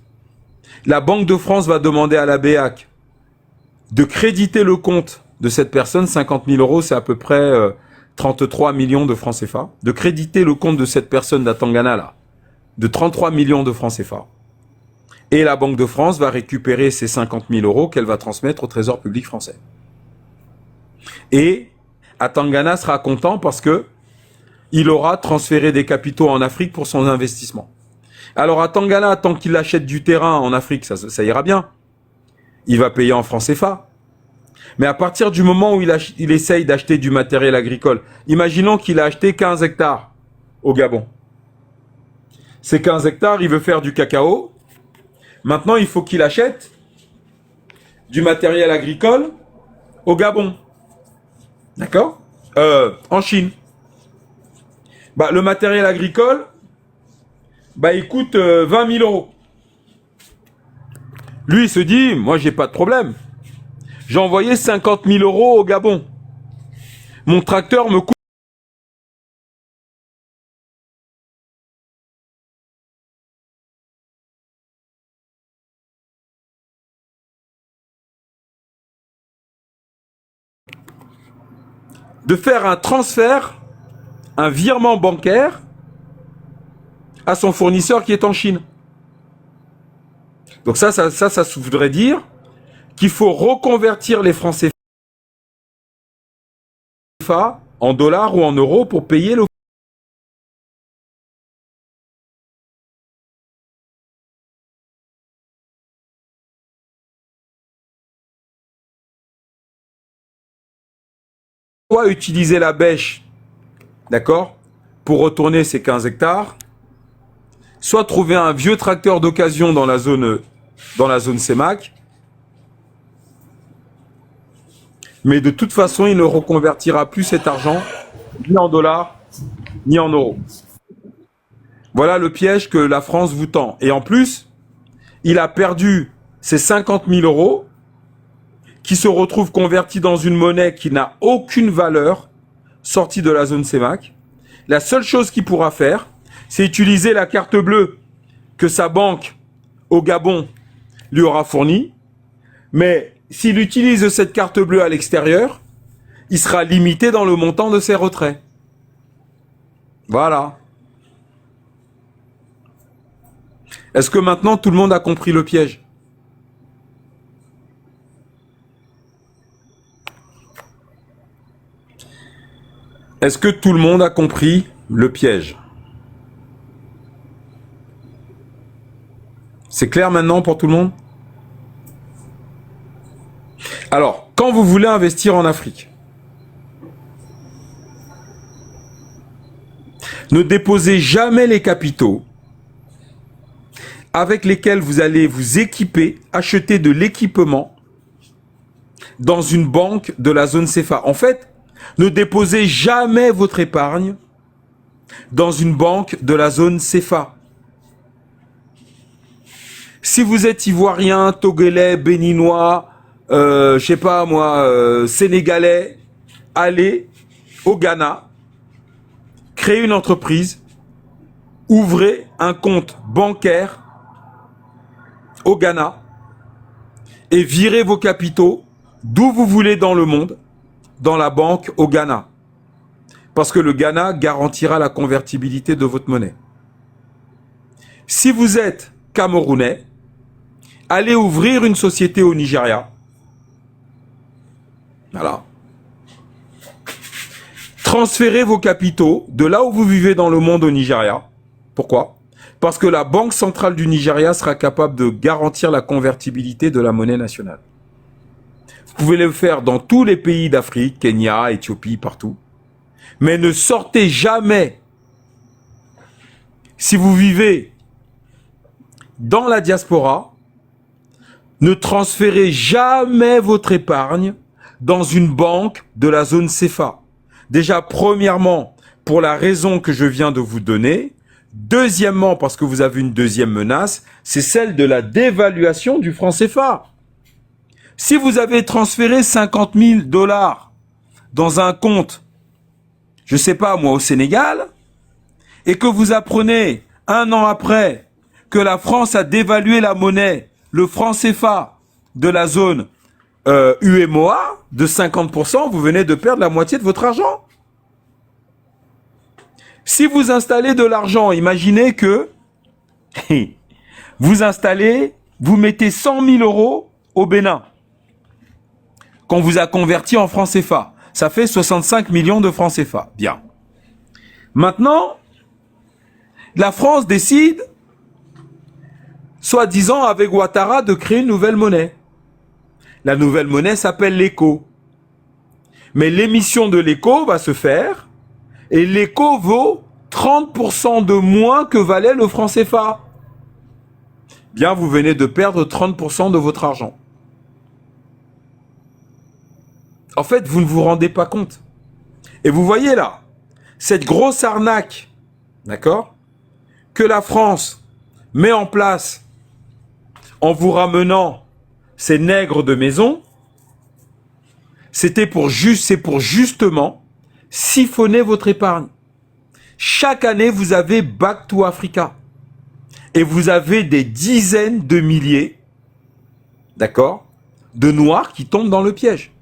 La Banque de France va demander à la BEAC de créditer le compte de cette personne. 50 000 euros, c'est à peu près 33 millions de francs CFA. De créditer le compte de cette personne d'Atangana, là, de 33 millions de francs CFA. Et la Banque de France va récupérer ces 50 000 euros qu'elle va transmettre au Trésor public français. Et Atangana sera content parce que il aura transféré des capitaux en Afrique pour son investissement. Alors à Tangana, tant qu'il achète du terrain en Afrique, ça ira bien. Il va payer en francs CFA. Mais à partir du moment où il essaye d'acheter du matériel agricole, imaginons qu'il a acheté 15 hectares au Gabon. Ces 15 hectares, il veut faire du cacao. Maintenant, il faut qu'il achète du matériel agricole au Gabon. D'accord? En Chine. Bah, le matériel agricole, bah, il coûte 20 000 euros. Lui, il se dit, moi, j'ai pas de problème. J'ai envoyé 50 000 euros au Gabon. Mon tracteur me coûte de faire un transfert, un virement bancaire à son fournisseur qui est en Chine. Donc ça voudrait dire qu'il faut reconvertir les francs CFA en dollars ou en euros pour payer le soit utiliser la bêche, d'accord, pour retourner ces 15 hectares, soit trouver un vieux tracteur d'occasion dans la zone CEMAC, mais de toute façon, il ne reconvertira plus cet argent ni en dollars, ni en euros. Voilà le piège que la France vous tend. Et en plus, il a perdu ses 50 000 euros qui se retrouvent convertis dans une monnaie qui n'a aucune valeur sortie de la zone CEMAC. La seule chose qu'il pourra faire, c'est utiliser la carte bleue que sa banque au Gabon lui aura fournie. Mais s'il utilise cette carte bleue à l'extérieur, il sera limité dans le montant de ses retraits. Voilà. Est-ce que maintenant tout le monde a compris le piège ? Est-ce que tout le monde a compris le piège? C'est clair maintenant pour tout le monde? Alors, quand vous voulez investir en Afrique, ne déposez jamais les capitaux avec lesquels vous allez vous équiper, acheter de l'équipement dans une banque de la zone CFA. En fait, ne déposez jamais votre épargne dans une banque de la zone CFA. Si vous êtes ivoirien, togolais, béninois, je sais pas moi, sénégalais, allez au Ghana, créez une entreprise, ouvrez un compte bancaire au Ghana et virez vos capitaux d'où vous voulez dans le monde, dans la banque au Ghana. Parce que le Ghana garantira la convertibilité de votre monnaie. Si vous êtes Camerounais, allez ouvrir une société au Nigeria. Voilà. Transférez vos capitaux de là où vous vivez dans le monde au Nigeria. Pourquoi? Parce que la Banque centrale du Nigeria sera capable de garantir la convertibilité de la monnaie nationale. Vous pouvez le faire dans tous les pays d'Afrique, Kenya, Éthiopie, partout. Mais ne sortez jamais, si vous vivez dans la diaspora, ne transférez jamais votre épargne dans une banque de la zone CFA. Déjà, premièrement, pour la raison que je viens de vous donner. Deuxièmement, parce que vous avez une deuxième menace, c'est celle de la dévaluation du franc CFA. Si vous avez transféré 50 000 $ dans un compte, je sais pas moi, au Sénégal, et que vous apprenez un an après que la France a dévalué la monnaie, le franc CFA de la zone UEMOA de 50%, vous venez de perdre la moitié de votre argent. Si vous installez de l'argent, imaginez que vous mettez 100 000 € au Bénin, qu'on vous a converti en francs CFA. Ça fait 65 millions de francs CFA. Bien. Maintenant, la France décide, soi-disant avec Ouattara, de créer une nouvelle monnaie. La nouvelle monnaie s'appelle l'ECO. Mais l'émission de l'ECO va se faire et l'ECO vaut 30% de moins que valait le franc CFA. Bien, vous venez de perdre 30% de votre argent. En fait, vous ne vous rendez pas compte. Et vous voyez là, cette grosse arnaque, d'accord, que la France met en place en vous ramenant ces nègres de maison, c'est pour justement siphonner votre épargne. Chaque année, vous avez Back to Africa. Et vous avez des dizaines de milliers, d'accord, de noirs qui tombent dans le piège.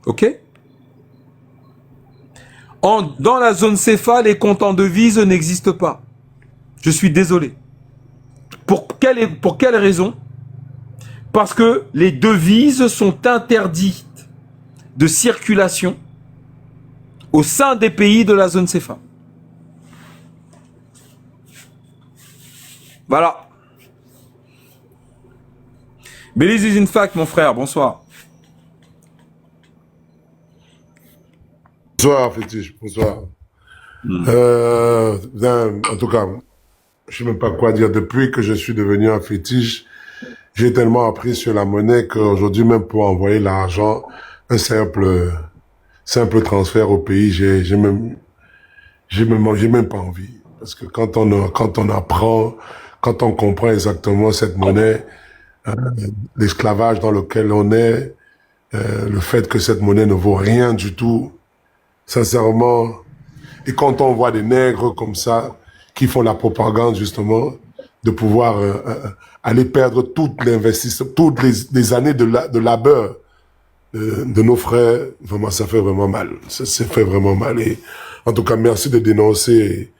Ok? Dans la zone CFA, les comptes en devises n'existent pas. Je suis désolé. Pour quelle raison? Parce que les devises sont interdites de circulation au sein des pays de la zone CFA. Voilà. Belize is in fact, mon frère, bonsoir. Bonsoir, Fétiche, bonsoir. En tout cas, je sais même pas quoi dire. Depuis que je suis devenu un fétiche, j'ai tellement appris sur la monnaie qu'aujourd'hui, même pour envoyer l'argent, un simple transfert au pays, j'ai même pas envie. Parce que quand on apprend, quand on comprend exactement cette monnaie, l'esclavage dans lequel on est, le fait que cette monnaie ne vaut rien du tout, sincèrement, et quand on voit des nègres comme ça, qui font la propagande justement, de pouvoir aller perdre toutes les années de labeur de nos frères, vraiment, ça fait vraiment mal. Ça fait vraiment mal. Et en tout cas, merci de dénoncer.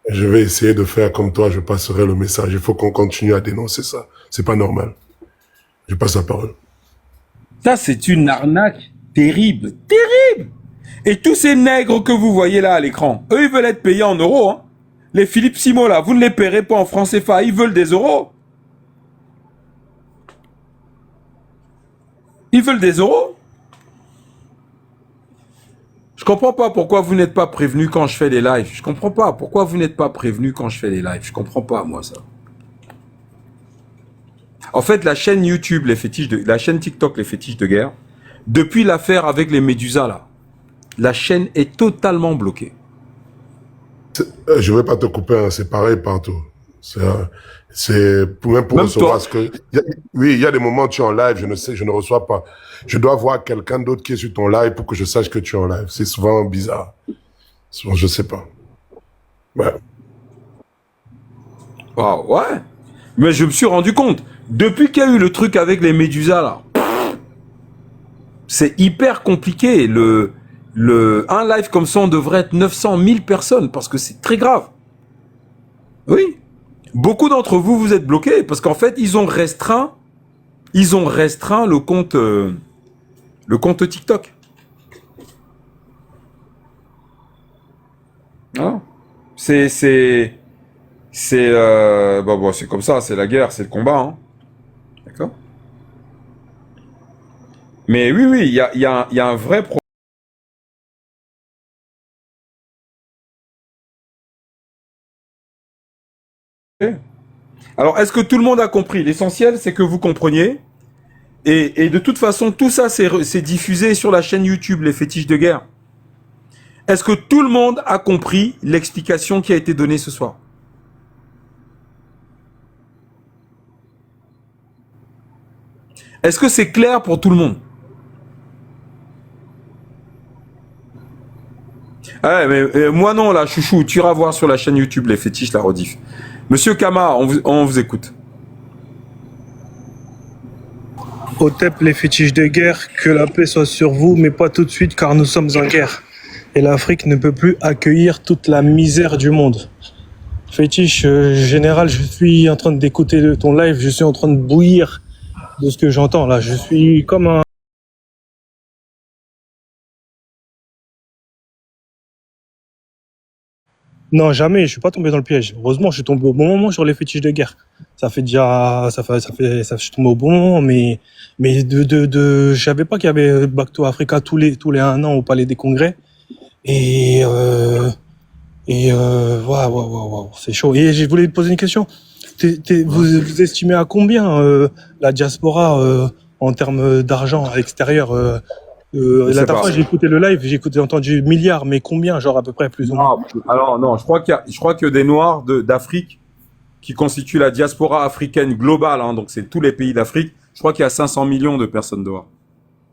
Je vais essayer de faire comme toi, je passerai le message. Il faut qu'on continue à dénoncer ça. C'est pas normal. Je passe la parole. Ça, c'est une arnaque terrible. Terrible! Et tous ces nègres que vous voyez là à l'écran, eux, ils veulent être payés en euros. Hein. Les Philippe Simo, là, vous ne les paierez pas en francs CFA. Ils veulent des euros. Ils veulent des euros. Je comprends pas pourquoi vous n'êtes pas prévenus quand je fais des lives. Je comprends pas pourquoi vous n'êtes pas prévenus quand je fais des lives. Je comprends pas, moi, ça. En fait, la chaîne YouTube, la chaîne TikTok, les fétiches de guerre, depuis l'affaire avec les Médusas, là, la chaîne est totalement bloquée. Je ne vais pas te couper, hein, c'est pareil partout. C'est même pour recevoir ce que... Oui, il y a des moments où tu es en live, je ne reçois pas. Je dois voir quelqu'un d'autre qui est sur ton live pour que je sache que tu es en live. C'est souvent bizarre. Souvent, je sais pas. Ouais. Ah ouais. Mais je me suis rendu compte, depuis qu'il y a eu le truc avec les Médusas, là, c'est hyper compliqué. Un live comme ça, on devrait être 900 000 personnes parce que c'est très grave. Oui. Beaucoup d'entre vous, vous êtes bloqués parce qu'en fait, ils ont restreint le compte TikTok. Ah. C'est comme ça, c'est la guerre, c'est le combat. Hein. D'accord. Mais oui, il y a un vrai problème. Alors, est-ce que tout le monde a compris? L'essentiel, c'est que vous compreniez. Et de toute façon, tout ça, c'est diffusé sur la chaîne YouTube, les fétiches de guerre. Est-ce que tout le monde a compris l'explication qui a été donnée ce soir? Est-ce que c'est clair pour tout le monde? Ouais, mais moi non, là, chouchou, tu iras voir sur la chaîne YouTube, les fétiches, la rediff. Monsieur Kama, on vous écoute. Otep, les fétiches de guerre, que la paix soit sur vous, mais pas tout de suite car nous sommes en guerre. Et l'Afrique ne peut plus accueillir toute la misère du monde. Fétiche, général, je suis en train d'écouter ton live, je suis en train de bouillir de ce que j'entends là. Je suis comme un... Non, jamais, je suis pas tombé dans le piège. Heureusement, je suis tombé au bon moment sur les fétiches de guerre. Je suis tombé au bon moment, mais je savais pas qu'il y avait Back to Africa tous les 1 an au Palais des Congrès. Waouh, c'est chaud. Et je voulais te poser une question. Vous estimez à combien la diaspora en termes d'argent à l'extérieur la dernière fois, j'ai écouté le live, j'ai entendu milliards, mais combien, genre à peu près, plus ou moins? Alors non, je crois qu'il y a des Noirs d'Afrique qui constituent la diaspora africaine globale, hein, donc c'est tous les pays d'Afrique. Je crois qu'il y a 500 millions de personnes dehors.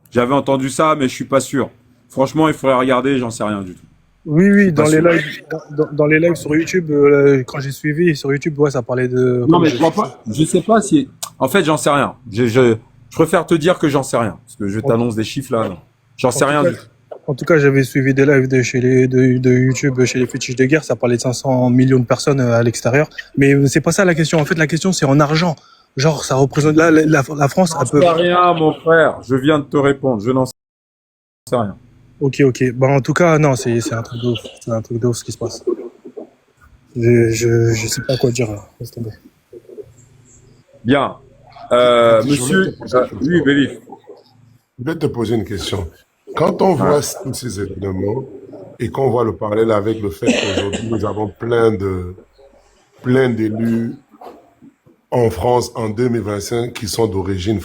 J'avais entendu ça, mais je suis pas sûr. Franchement, il faudrait regarder, j'en sais rien du tout. Oui, dans les lives sur YouTube, quand j'ai suivi sur YouTube, ouais, ça parlait de... Non, mais je crois pas. Je sais pas si... En fait, j'en sais rien. Je préfère te dire que j'en sais rien. Parce que je t'annonce des chiffres là. Non. J'en sais rien du tout. En tout cas, j'avais suivi des lives de YouTube chez les fétiches de guerre. Ça parlait de 500 millions de personnes à l'extérieur. Mais c'est pas ça la question. En fait, la question, c'est en argent. Genre, ça représente, là, la France, J'en elle peut. sais rien, mon frère. Je viens de te répondre. Je n'en sais rien. Ok. Bah, en tout cas, non, c'est un truc de ouf. C'est un truc de ouf ce qui se passe. Je sais pas quoi dire, là. Laisse tomber. Bien. Monsieur, oui, Bélif. Je vais te poser une question. Quand on voit tous ces événements et qu'on voit le parallèle avec le fait qu'aujourd'hui nous avons plein d'élus en France en 2025 qui sont d'origine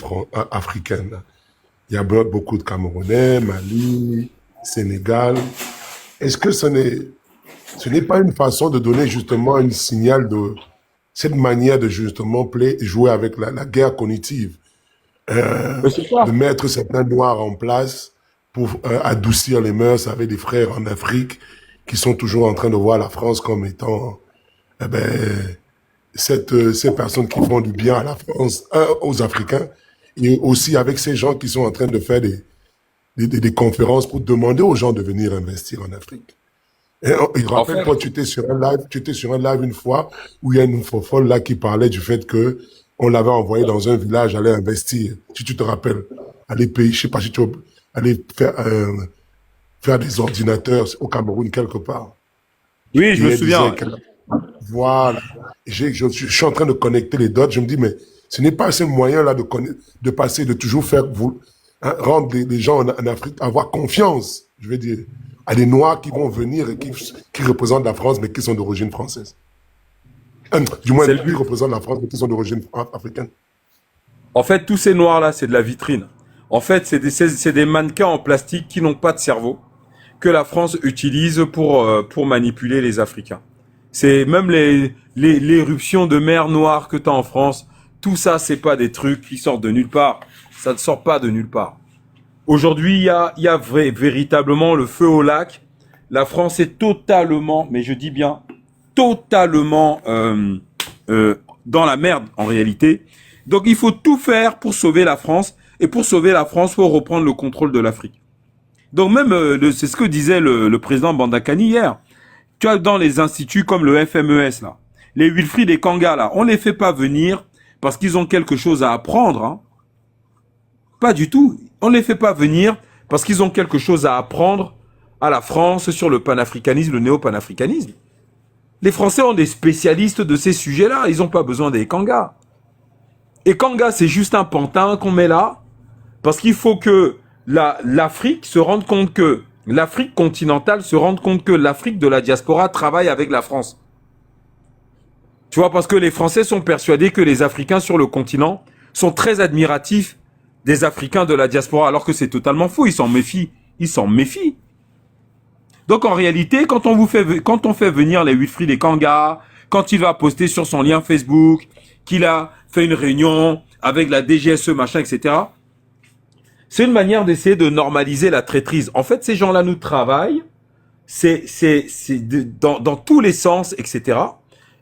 africaine. Il y a beaucoup de Camerounais, Mali, Sénégal. Est-ce que ce n'est pas une façon de donner justement un signal de cette manière de justement jouer avec la guerre cognitive, Mais c'est quoi? de mettre certains noirs en place pour adoucir les mœurs avec des frères en Afrique qui sont toujours en train de voir la France comme étant ces personnes qui font du bien à la France, aux Africains, et aussi avec ces gens qui sont en train de faire des conférences pour demander aux gens de venir investir en Afrique. Et je En rappelle, fait, toi, tu étais sur un live une fois où il y a une folle là qui parlait du fait que on l'avait envoyé dans un village aller investir. Si tu te rappelles, aller payer, je sais pas si tu aller faire des ordinateurs au Cameroun quelque part. oui, je Et me elle souviens. disait voilà. Je suis en train de connecter les dots. Je me dis, mais ce n'est pas ce moyen-là de passer, de toujours faire rendre les gens en Afrique avoir confiance, je veux dire, à des Noirs qui vont venir et qui représentent la France, mais qui sont d'origine française. Du moins, C'est le qui but. représentent la France, mais qui sont d'origine africaine. En fait, tous ces noirs-là, c'est de la vitrine. En fait, c'est des mannequins en plastique qui n'ont pas de cerveau, que la France utilise pour manipuler les Africains. C'est même l'éruption de mer Noire que tu as en France, tout ça, c'est pas des trucs qui sortent de nulle part. Ça ne sort pas de nulle part. Aujourd'hui, il y a véritablement le feu au lac. La France est totalement, mais je dis bien, totalement dans la merde en réalité. Donc il faut tout faire pour sauver la France. Et pour sauver la France, il faut reprendre le contrôle de l'Afrique. Donc même, c'est ce que disait le président Bandakani hier. Tu vois, dans les instituts comme le FMES, là, les Wilfried et Kanga, là, on les fait pas venir parce qu'ils ont quelque chose à apprendre. Hein. Pas du tout. On les fait pas venir parce qu'ils ont quelque chose à apprendre à la France sur le panafricanisme, le néo-panafricanisme. Les Français ont des spécialistes de ces sujets-là. Ils n'ont pas besoin des Kanga. Et Kanga, c'est juste un pantin qu'on met là parce qu'il faut que l'Afrique se rende compte que l'Afrique continentale se rende compte que l'Afrique de la diaspora travaille avec la France. Tu vois, parce que les Français sont persuadés que les Africains sur le continent sont très admiratifs des Africains de la diaspora, alors que c'est totalement faux. Ils s'en méfient. Ils s'en méfient. Donc en réalité, quand on fait venir les Wilfried et Kanga, quand il va poster sur son lien Facebook qu'il a fait une réunion avec la DGSE, machin, etc., c'est une manière d'essayer de normaliser la traîtrise. En fait, ces gens-là nous travaillent, dans tous les sens, etc.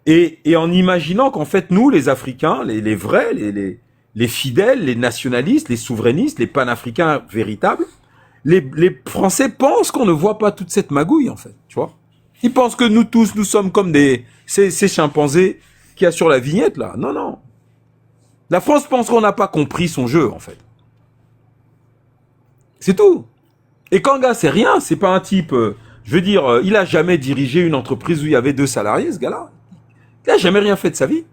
Et en imaginant qu'en fait, nous, les Africains, les vrais, les fidèles, les nationalistes, les souverainistes, les panafricains véritables, les Français pensent qu'on ne voit pas toute cette magouille, en fait, tu vois. Ils pensent que nous tous, nous sommes comme ces chimpanzés qu'il y a sur la vignette, là. Non, non. La France pense qu'on n'a pas compris son jeu, en fait. C'est tout. Et Kanga, c'est rien, c'est pas un type, je veux dire, il a jamais dirigé une entreprise où il y avait 2 salariés, ce gars-là. Il a jamais rien fait de sa vie.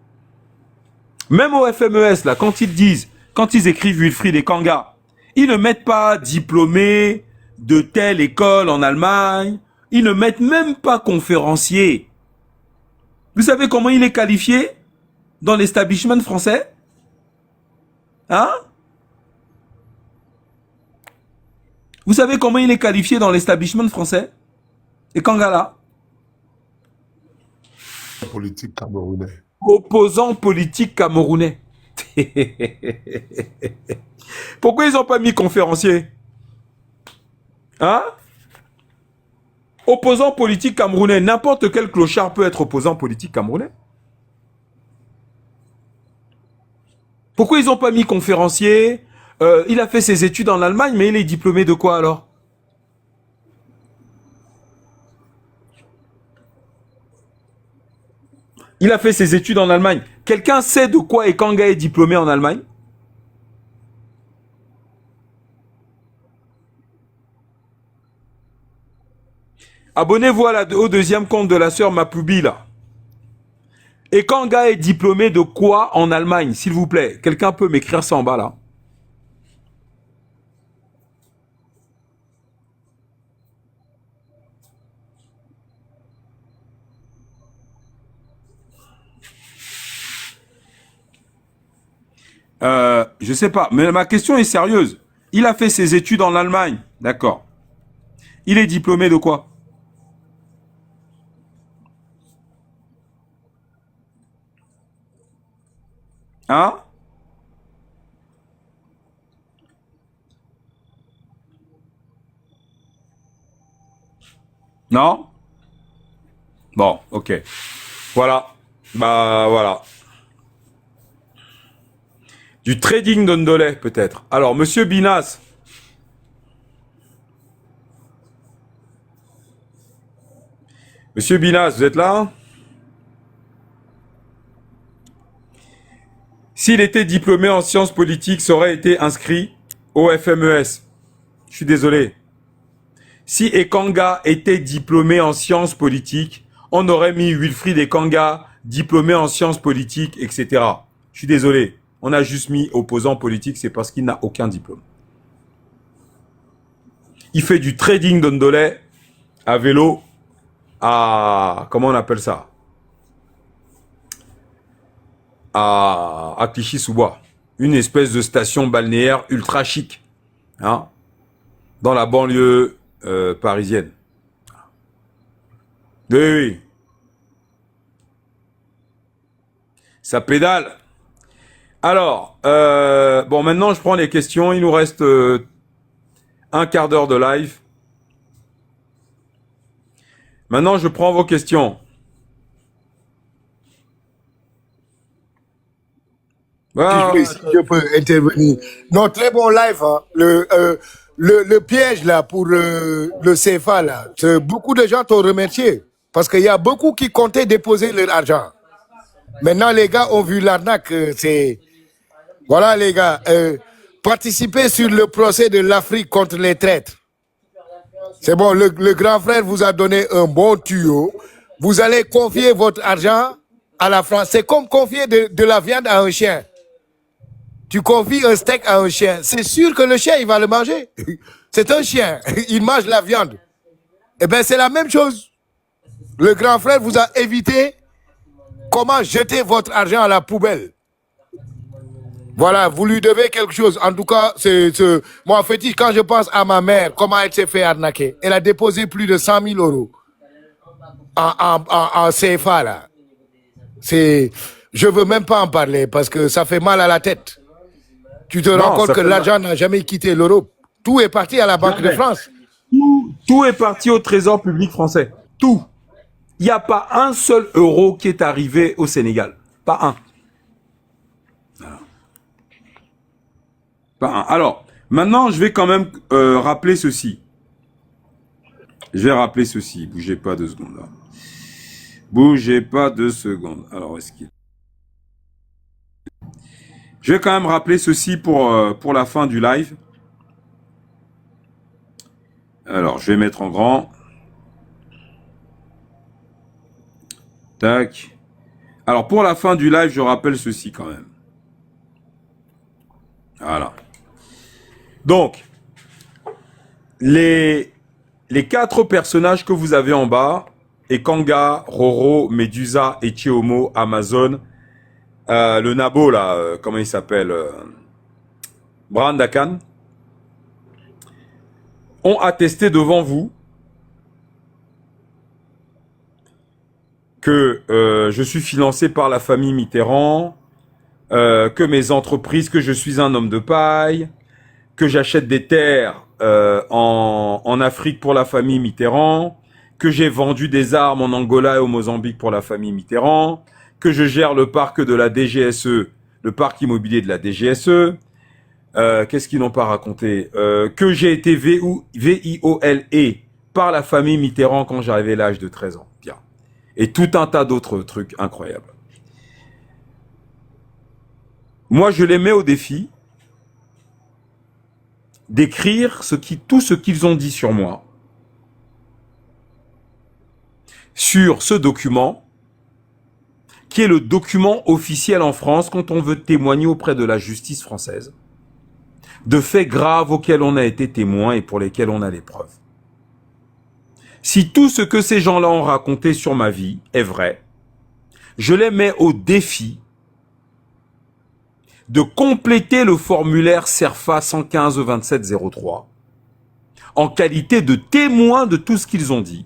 Même au FMES, là, quand ils écrivent Wilfried et Kanga, ils ne mettent pas diplômé de telle école en Allemagne, ils ne mettent même pas conférencier. Vous savez comment il est qualifié dans l'establishment français? Hein? Vous savez comment il est qualifié dans l'establishment français? Et Kangala? Politique camerounais. Opposant politique camerounais. Pourquoi ils n'ont pas mis conférencier? Hein? Opposant politique camerounais. N'importe quel clochard peut être opposant politique camerounais. Pourquoi ils n'ont pas mis conférencier? Il a fait ses études en Allemagne, mais il est diplômé de quoi alors? Il a fait ses études en Allemagne. Quelqu'un sait de quoi Ekanga est diplômé en Allemagne? Abonnez-vous au deuxième compte de la sœur Mapoubi, là. Ekanga est diplômé de quoi en Allemagne, s'il vous plaît? Quelqu'un peut m'écrire ça en bas, là. Je sais pas, mais ma question est sérieuse. Il a fait ses études en Allemagne, d'accord. Il est diplômé de quoi? Hein? Non? Bon, ok. Voilà. Bah, voilà. Du trading d'Ondolé, peut-être. Alors, monsieur Binas. Monsieur Binas, vous êtes là? S'il était diplômé en sciences politiques, ça aurait été inscrit au FMES. Je suis désolé. Si Ekanga était diplômé en sciences politiques, on aurait mis Wilfried Ekanga, diplômé en sciences politiques, etc. Je suis désolé. On a juste mis opposant politique, c'est parce qu'il n'a aucun diplôme. Il fait du trading d'Ondolé à vélo à... Comment on appelle ça? À Clichy-sous-Bois. Une espèce de station balnéaire ultra chic. Hein, dans la banlieue parisienne. Oui, oui. Ça pédale. Alors, bon, maintenant, je prends les questions. Il nous reste un quart d'heure de live. Maintenant, je prends vos questions. Ah, Si je peux intervenir. Non, très bon live. Hein. Le piège là pour le CFA là, beaucoup de gens t'ont remercié parce qu'il y a beaucoup qui comptaient déposer leur argent. Maintenant, les gars ont vu l'arnaque. C'est voilà, les gars. Participez sur le procès de l'Afrique contre les traîtres. C'est bon, le grand frère vous a donné un bon tuyau. Vous allez confier votre argent à la France. C'est comme confier de la viande à un chien. Tu confies un steak à un chien. C'est sûr que le chien, il va le manger. C'est un chien. Il mange la viande. Eh bien, c'est la même chose. Le grand frère vous a évité comment jeter votre argent à la poubelle. Voilà, vous lui devez quelque chose. En tout cas, moi, Fétiche, quand je pense à ma mère, comment elle s'est fait arnaquer, elle a déposé plus de 100 000 euros en CFA, là. Je veux même pas en parler parce que ça fait mal à la tête. Tu te rends compte que l'argent n'a jamais quitté l'Europe. Tout est parti à la Banque de France. Tout est parti au Trésor public français. Tout. Il n'y a pas un seul euro qui est arrivé au Sénégal. Pas un. Voilà. Pas un. Alors, maintenant, je vais quand même rappeler ceci. Je vais rappeler ceci. Bougez pas 2 secondes là. Bougez pas 2 secondes. Alors, est-ce qu'il... Je vais quand même rappeler ceci pour la fin du live. Alors, je vais mettre en grand. Tac. Alors, pour la fin du live, je rappelle ceci quand même. Voilà. Donc, les 4 personnages que vous avez en bas, Ekanga, Roro, Medusa, Echiomo, Amazon, le nabo là, comment il s'appelle, Brandakan, ont attesté devant vous que je suis financé par la famille Mitterrand, que mes entreprises, que je suis un homme de paille, que j'achète des terres en Afrique pour la famille Mitterrand, que j'ai vendu des armes en Angola et au Mozambique pour la famille Mitterrand, que je gère le parc de la DGSE, le parc immobilier de la DGSE. Qu'est-ce qu'ils n'ont pas raconté, que j'ai été VIOLE par la famille Mitterrand quand j'avais l'âge de 13 ans. Bien. et tout un tas d'autres trucs incroyables. Moi, je les mets au défi d'écrire tout ce qu'ils ont dit sur moi, sur ce document, qui est le document officiel en France quand on veut témoigner auprès de la justice française de faits graves auxquels on a été témoin et pour lesquels on a les preuves. Si tout ce que ces gens-là ont raconté sur ma vie est vrai, je les mets au défi de compléter le formulaire CERFA 115 27 03 en qualité de témoin de tout ce qu'ils ont dit,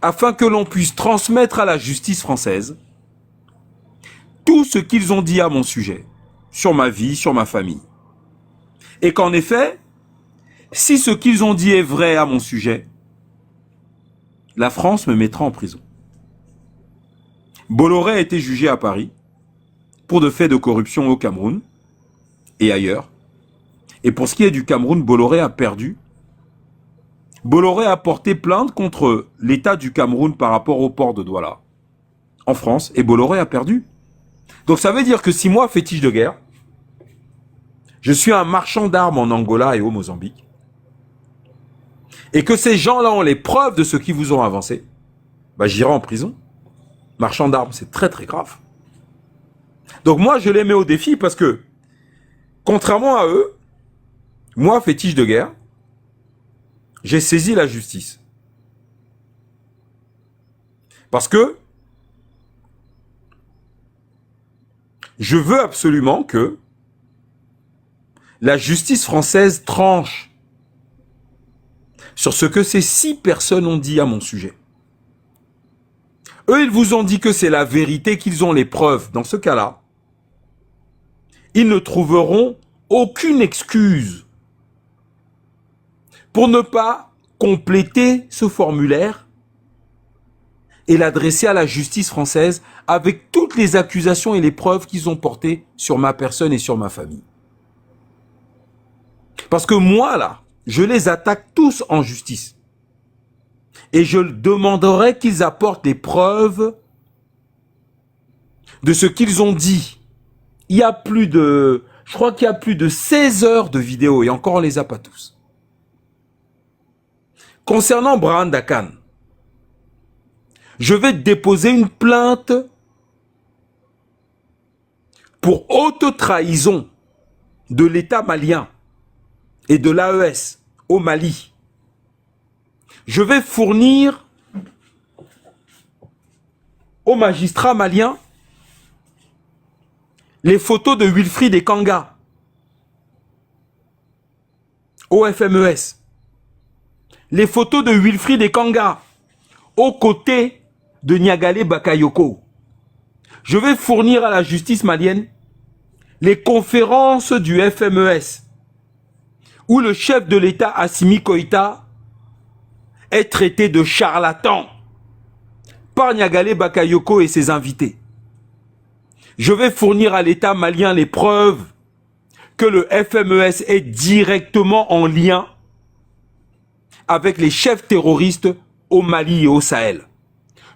afin que l'on puisse transmettre à la justice française tout ce qu'ils ont dit à mon sujet, sur ma vie, sur ma famille. Et qu'en effet, si ce qu'ils ont dit est vrai à mon sujet, la France me mettra en prison. Bolloré a été jugé à Paris pour de faits de corruption au Cameroun et ailleurs. Et pour ce qui est du Cameroun, Bolloré a perdu. Bolloré a porté plainte contre l'État du Cameroun par rapport au port de Douala en France et Bolloré a perdu. Donc ça veut dire que si moi, fétiche de guerre, je suis un marchand d'armes en Angola et au Mozambique, et que ces gens-là ont les preuves de ce qu'ils vous ont avancé, bah j'irai en prison. Marchand d'armes, c'est très très grave. Donc moi, je les mets au défi parce que, contrairement à eux, moi, fétiche de guerre, j'ai saisi la justice. Parce que je veux absolument que la justice française tranche sur ce que ces 6 personnes ont dit à mon sujet. Eux, ils vous ont dit que c'est la vérité, qu'ils ont les preuves. Dans ce cas-là, ils ne trouveront aucune excuse pour ne pas compléter ce formulaire et l'adresser à la justice française avec toutes les accusations et les preuves qu'ils ont portées sur ma personne et sur ma famille. Parce que moi, là, je les attaque tous en justice. Et je demanderai qu'ils apportent des preuves de ce qu'ils ont dit. Il y a je crois qu'il y a plus de 16 heures de vidéos et encore on les a pas tous. Concernant Brahim Dakan, je vais déposer une plainte pour haute trahison de l'État malien et de l'AES au Mali. Je vais fournir aux magistrats maliens les photos de Wilfried Ekanga au FMES. Les photos de Wilfried Ekanga aux côtés de Niagale Bakayoko. Je vais fournir à la justice malienne les conférences du FMES où le chef de l'État Assimi Koïta est traité de charlatan par Niagale Bakayoko et ses invités. Je vais fournir à l'État malien les preuves que le FMES est directement en lien avec les chefs terroristes au Mali et au Sahel.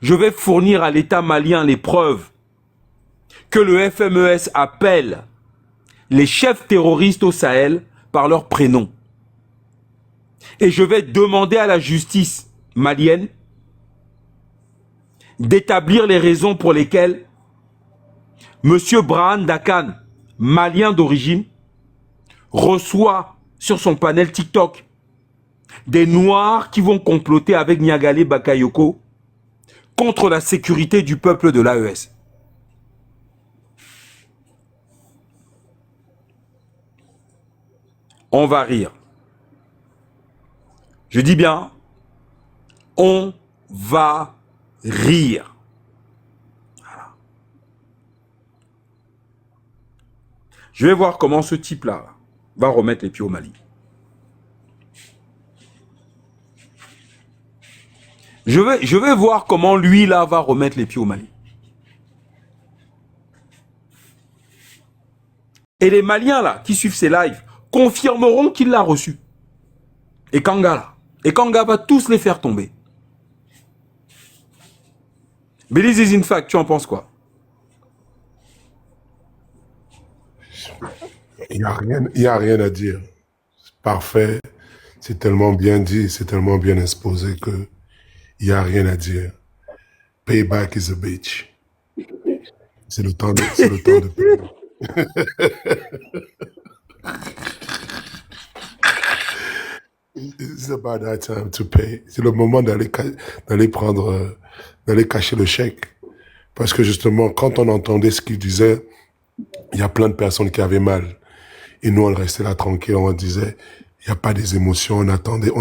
Je vais fournir à l'État malien les preuves que le FMES appelle les chefs terroristes au Sahel par leur prénom. Et je vais demander à la justice malienne d'établir les raisons pour lesquelles M. Brahim Dakan, malien d'origine, reçoit sur son panel TikTok des Noirs qui vont comploter avec Niagale Bakayoko contre la sécurité du peuple de l'AES. On va rire. Je dis bien, on va rire. Voilà. Je vais voir comment ce type-là va remettre les pieds au Mali. Je vais voir comment lui, là, va remettre les pieds au Mali. Et les Maliens, là, qui suivent ces lives, confirmeront qu'il l'a reçu. Et Kanga, là. Et Kanga va tous les faire tomber. Belize is in fact, tu en penses quoi? Il y a rien à dire. Parfait. C'est tellement bien dit, c'est tellement bien exposé que il y a rien à dire. Payback is a bitch. C'est le temps de payer. It's about that time to pay. C'est le moment d'aller d'aller cacher le chèque. Parce que justement, quand on entendait ce qu'il disait, il y a plein de personnes qui avaient mal. Et nous, on restait là tranquille, on disait, il n'y a pas des émotions, on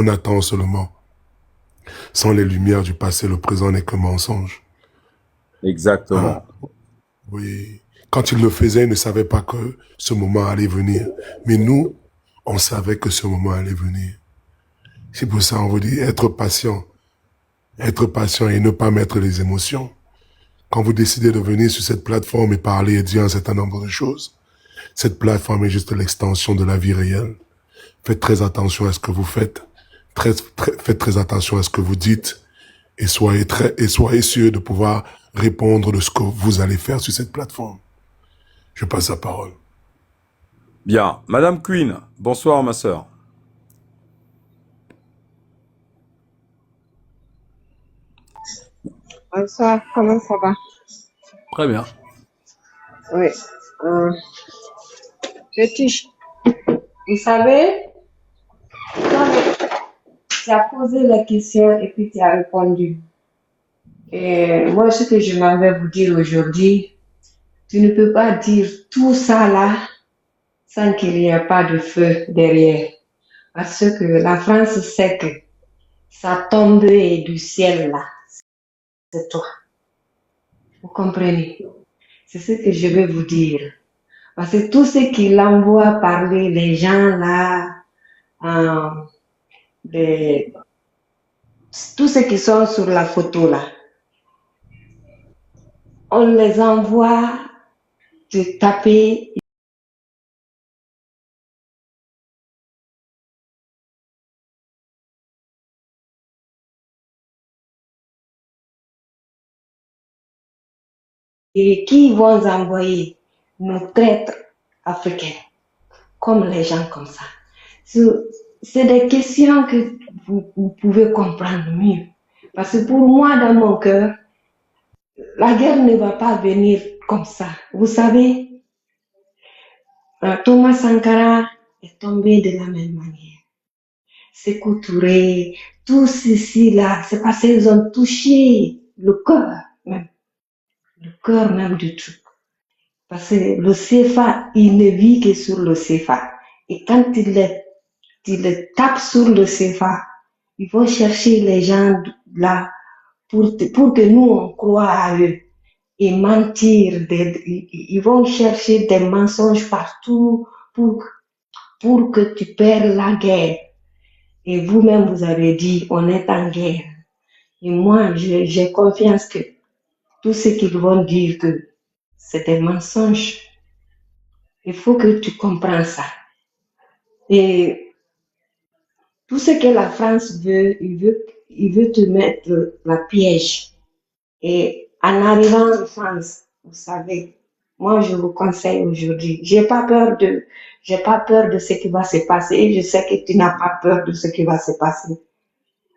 attend seulement. Sans les lumières du passé, le présent n'est que mensonge. Exactement. Oui. Quand il le faisait, il ne savait pas que ce moment allait venir. Mais nous, on savait que ce moment allait venir. C'est pour ça qu'on vous dit être patient. Être patient et ne pas mettre les émotions. Quand vous décidez de venir sur cette plateforme et parler et dire un certain nombre de choses, cette plateforme est juste l'extension de la vie réelle. Faites très attention à ce que vous faites. Faites très attention à ce que vous dites. Et soyez sûr de pouvoir répondre de ce que vous allez faire sur cette plateforme. Je passe la parole. Bien. Madame Queen, bonsoir ma sœur. Bonsoir, comment ça va? Très bien. Oui. Fétiche, vous savez, tu as posé la question et puis tu as répondu. Et moi, ce que je m'en vais vous dire aujourd'hui, tu ne peux pas dire tout ça là sans qu'il n'y ait pas de feu derrière. Parce que la France sait que ça tombe du ciel là, c'est toi. Vous comprenez? C'est ce que je vais vous dire. Parce que tout ce qu'il envoie parler, les gens là, tous ceux qui sont sur la photo là, on les envoie de taper. Et qui vont envoyer nos traîtres africains, comme les gens comme ça. C'est des questions que vous pouvez comprendre mieux. Parce que pour moi, dans mon cœur, la guerre ne va pas venir comme ça. Vous savez, Thomas Sankara est tombé de la même manière. Sékou Touré, tout ceci là, c'est parce qu'ils ont touché le cœur même du truc. Parce que le CFA, il ne vit que sur le CFA. Et quand il le tape sur le CFA, ils vont chercher les gens là pour que nous, on croit à eux et mentir. Ils vont chercher des mensonges partout pour que tu perds la guerre. Et vous-même, vous avez dit, on est en guerre. Et moi, j'ai confiance que tout ce qu'ils vont dire que c'est des mensonges. Il faut que tu comprennes ça. Et tout ce que la France veut, il veut te mettre la piège. Et en arrivant en France, vous savez, moi je vous conseille aujourd'hui, j'ai pas peur de ce qui va se passer et je sais que tu n'as pas peur de ce qui va se passer.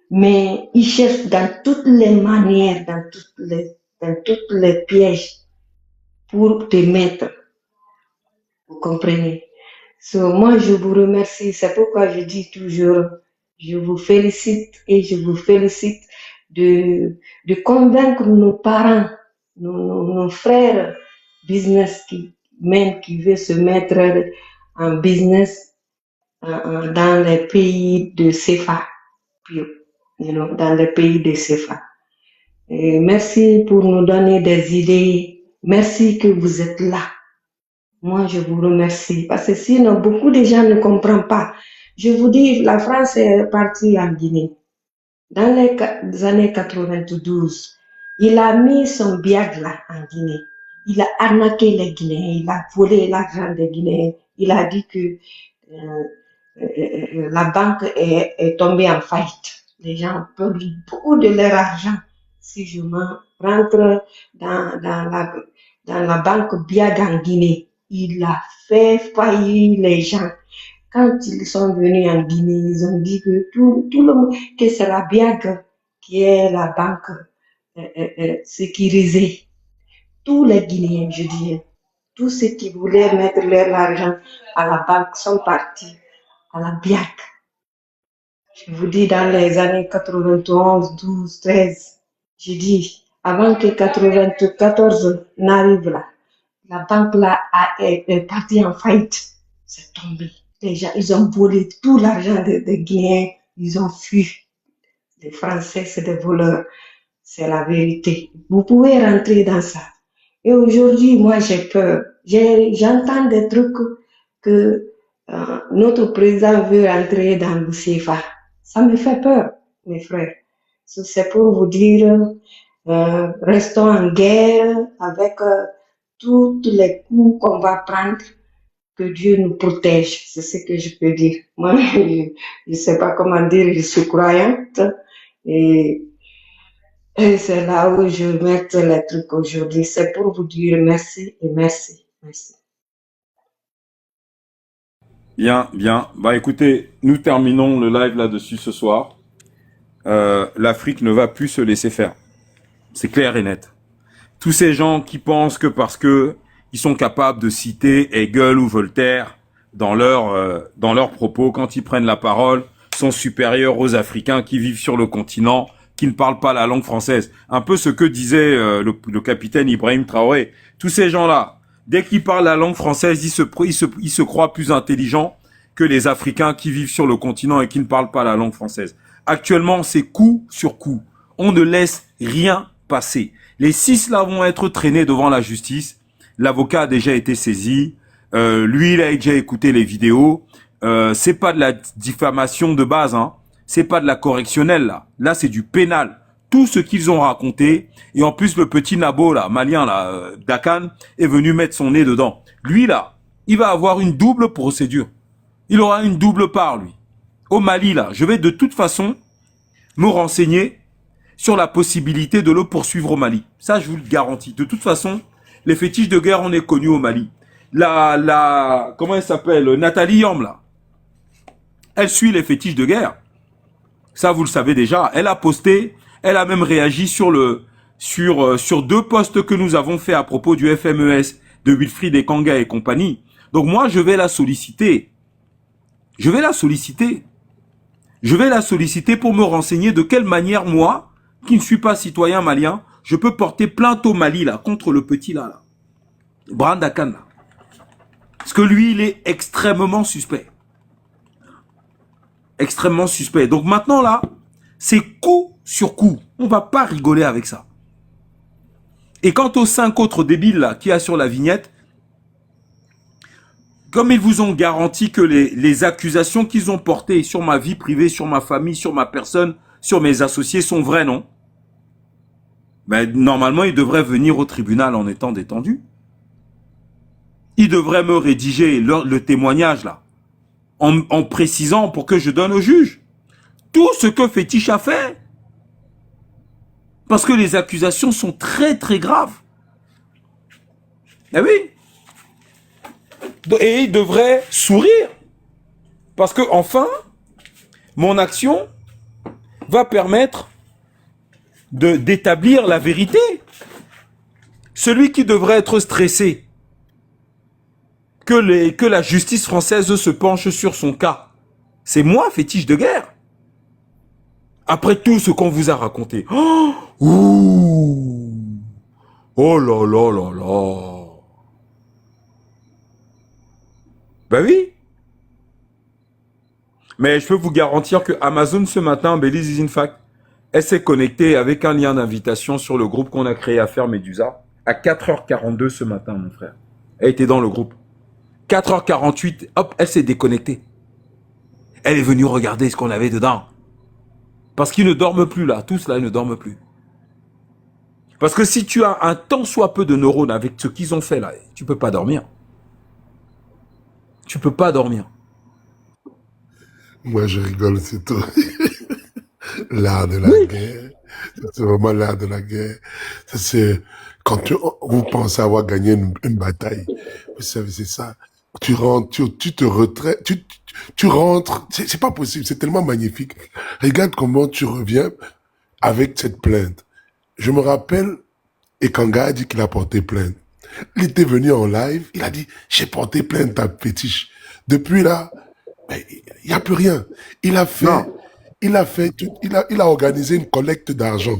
Mais ils cherchent dans toutes les manières, dans toutes les pièges pour te mettre. Vous comprenez? Moi, je vous remercie. C'est pourquoi je dis toujours, je vous félicite et je vous félicite de convaincre nos parents, nos frères business qui veulent se mettre en business dans les pays de CFA, dans les pays de CFA. Et merci pour nous donner des idées. Merci que vous êtes là. Moi, je vous remercie. Parce que sinon, beaucoup de gens ne comprennent pas. Je vous dis, la France est partie en Guinée. Dans les années 92, il a mis son biag là en Guinée. Il a arnaqué les Guinéens. Il a volé l'argent des Guinéens. Il a dit que la banque est tombée en faillite. Les gens ont perdu beaucoup de leur argent, si je mens rentre dans la banque Biag en Guinée. Il a fait faillir les gens. Quand ils sont venus en Guinée, ils ont dit que tout le monde, que c'est la Biag qui est la banque sécurisée. Tous les Guinéens, je dis, tous ceux qui voulaient mettre leur argent à la banque sont partis à la Biag. Je vous dis, dans les années 91, 12, 13, je dis, avant que 94 n'arrive là, la banque là est partie en faillite. C'est tombé. Les gens, ils ont volé tout l'argent des Guinéens. Ils ont fui. Les Français, c'est des voleurs. C'est la vérité. Vous pouvez rentrer dans ça. Et aujourd'hui, moi, j'ai peur. J'entends des trucs que notre président veut rentrer dans le CFA. Ça me fait peur, mes frères. C'est pour vous dire, restons en guerre avec tous les coups qu'on va prendre. Que Dieu nous protège, c'est ce que je peux dire. Moi, je ne sais pas comment dire, je suis croyante et c'est là où je mets les trucs aujourd'hui. C'est pour vous dire merci et merci. Merci. Bien, bien. Bah écoutez, nous terminons le live là-dessus ce soir. L'Afrique ne va plus se laisser faire. C'est clair et net. Tous ces gens qui pensent que parce que ils sont capables de citer Hegel ou Voltaire dans leurs propos, quand ils prennent la parole, sont supérieurs aux Africains qui vivent sur le continent, qui ne parlent pas la langue française. Un peu ce que disait le capitaine Ibrahim Traoré. Tous ces gens-là, dès qu'ils parlent la langue française, ils se croient plus intelligents que les Africains qui vivent sur le continent et qui ne parlent pas la langue française. Actuellement, c'est coup sur coup. On ne laisse rien passer. Les 6 là vont être traînés devant la justice. L'avocat a déjà été saisi. Lui, il a déjà écouté les vidéos. C'est pas de la diffamation de base, hein. C'est pas de la correctionnelle, là. Là, c'est du pénal. Tout ce qu'ils ont raconté. Et en plus, le petit Nabo, là, malien, là, Dakan, est venu mettre son nez dedans. Lui, là, il va avoir une double procédure. Il aura une double part, lui. Au Mali, là, je vais de toute façon me renseigner sur la possibilité de le poursuivre au Mali. Ça, je vous le garantis. De toute façon, les fétiches de guerre, on est connus au Mali. Comment elle s'appelle? Nathalie Yamb, là. Elle suit les fétiches de guerre. Ça, vous le savez déjà. Elle a posté, elle a même réagi sur 2 posts que nous avons fait à propos du FMES de Wilfried et Kanga et compagnie. Donc moi, je vais la solliciter. Je vais la solliciter. Je vais la solliciter pour me renseigner de quelle manière, moi, qui ne suis pas citoyen malien, je peux porter plainte au Mali, là, contre le petit, là. Brandakan, là. Parce que lui, il est extrêmement suspect. Extrêmement suspect. Donc maintenant, là, c'est coup sur coup. On va pas rigoler avec ça. Et quant aux 5 autres débiles, là, qu'il y a sur la vignette, comme ils vous ont garanti que les accusations qu'ils ont portées sur ma vie privée, sur ma famille, sur ma personne, sur mes associés sont vraies, non? Ben, normalement, ils devraient venir au tribunal en étant détendus. Ils devraient me rédiger le témoignage, là, en précisant pour que je donne au juge tout ce que Fétiche a fait. Parce que les accusations sont très, très graves. Eh oui. Et il devrait sourire. Parce que, enfin, mon action va permettre d'établir la vérité. Celui qui devrait être stressé que la justice française se penche sur son cas, c'est moi, fétiche de guerre. Après tout ce qu'on vous a raconté. Oh, ouh, oh là là là là. Ben oui. Mais je peux vous garantir que Amazon ce matin, Belize is in fact, elle s'est connectée avec un lien d'invitation sur le groupe qu'on a créé à faire Medusa à 4h42 ce matin, mon frère. Elle était dans le groupe. 4h48, hop, elle s'est déconnectée. Elle est venue regarder ce qu'on avait dedans. Parce qu'ils ne dorment plus là, tous là, ils ne dorment plus. Parce que si tu as un tant soit peu de neurones avec ce qu'ils ont fait là, tu peux pas dormir. Tu peux pas dormir. Moi, je rigole, c'est tout. L'art de la guerre. C'est vraiment l'art de la guerre. Ça, c'est quand vous pensez avoir gagné une bataille. Vous savez, c'est ça. Tu rentres, tu te retraites, tu rentres. C'est pas possible. C'est tellement magnifique. Regarde comment tu reviens avec cette plainte. Je me rappelle, Ekanga a dit qu'il a porté plainte. Il était venu en live, il a dit, j'ai porté plainte à Fétiche. Depuis là, ben, il n'y a plus rien. Il a fait, Non. il a organisé une collecte d'argent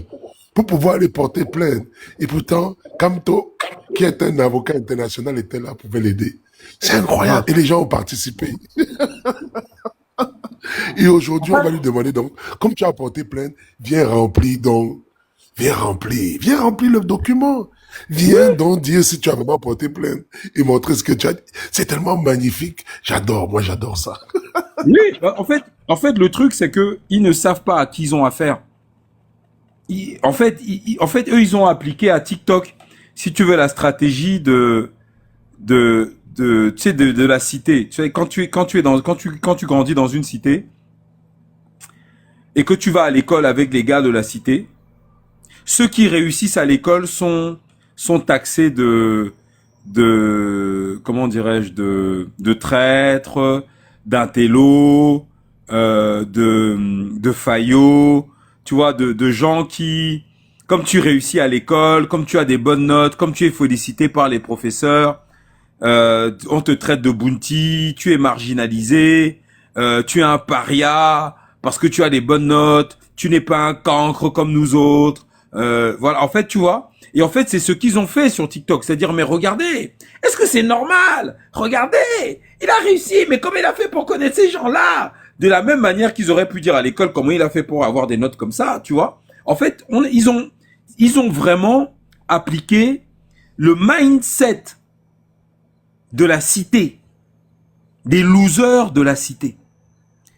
pour pouvoir aller porter plainte. Et pourtant, Kamto, qui est un avocat international, était là, pouvait l'aider. C'est incroyable. Et les gens ont participé. Et aujourd'hui, on va lui demander donc, comme tu as porté plainte, viens remplir le document. Viens donc dire si tu as vraiment porté plainte et montrer ce que tu as dit. C'est tellement magnifique. Moi j'adore ça. Oui, bah, en fait, le truc, c'est que ils ne savent pas à qui ils ont affaire. En fait, eux, ils ont appliqué à TikTok, si tu veux, la stratégie tu sais, de la cité. Tu sais, quand tu grandis dans une cité et que tu vas à l'école avec les gars de la cité, ceux qui réussissent à l'école sont taxés comment dirais-je, de traîtres, d'intello, de faillots, tu vois, de gens qui, comme tu réussis à l'école, comme tu as des bonnes notes, comme tu es félicité par les professeurs, on te traite de bounty, tu es marginalisé, tu es un paria parce que tu as des bonnes notes, tu n'es pas un cancre comme nous autres. Voilà, en fait, tu vois. Et en fait, c'est ce qu'ils ont fait sur TikTok. C'est-à-dire, mais regardez, est-ce que c'est normal? Regardez, il a réussi, mais comment il a fait pour connaître ces gens-là? De la même manière qu'ils auraient pu dire à l'école comment il a fait pour avoir des notes comme ça, tu vois. En fait, ils ont vraiment appliqué le mindset de la cité, des losers de la cité.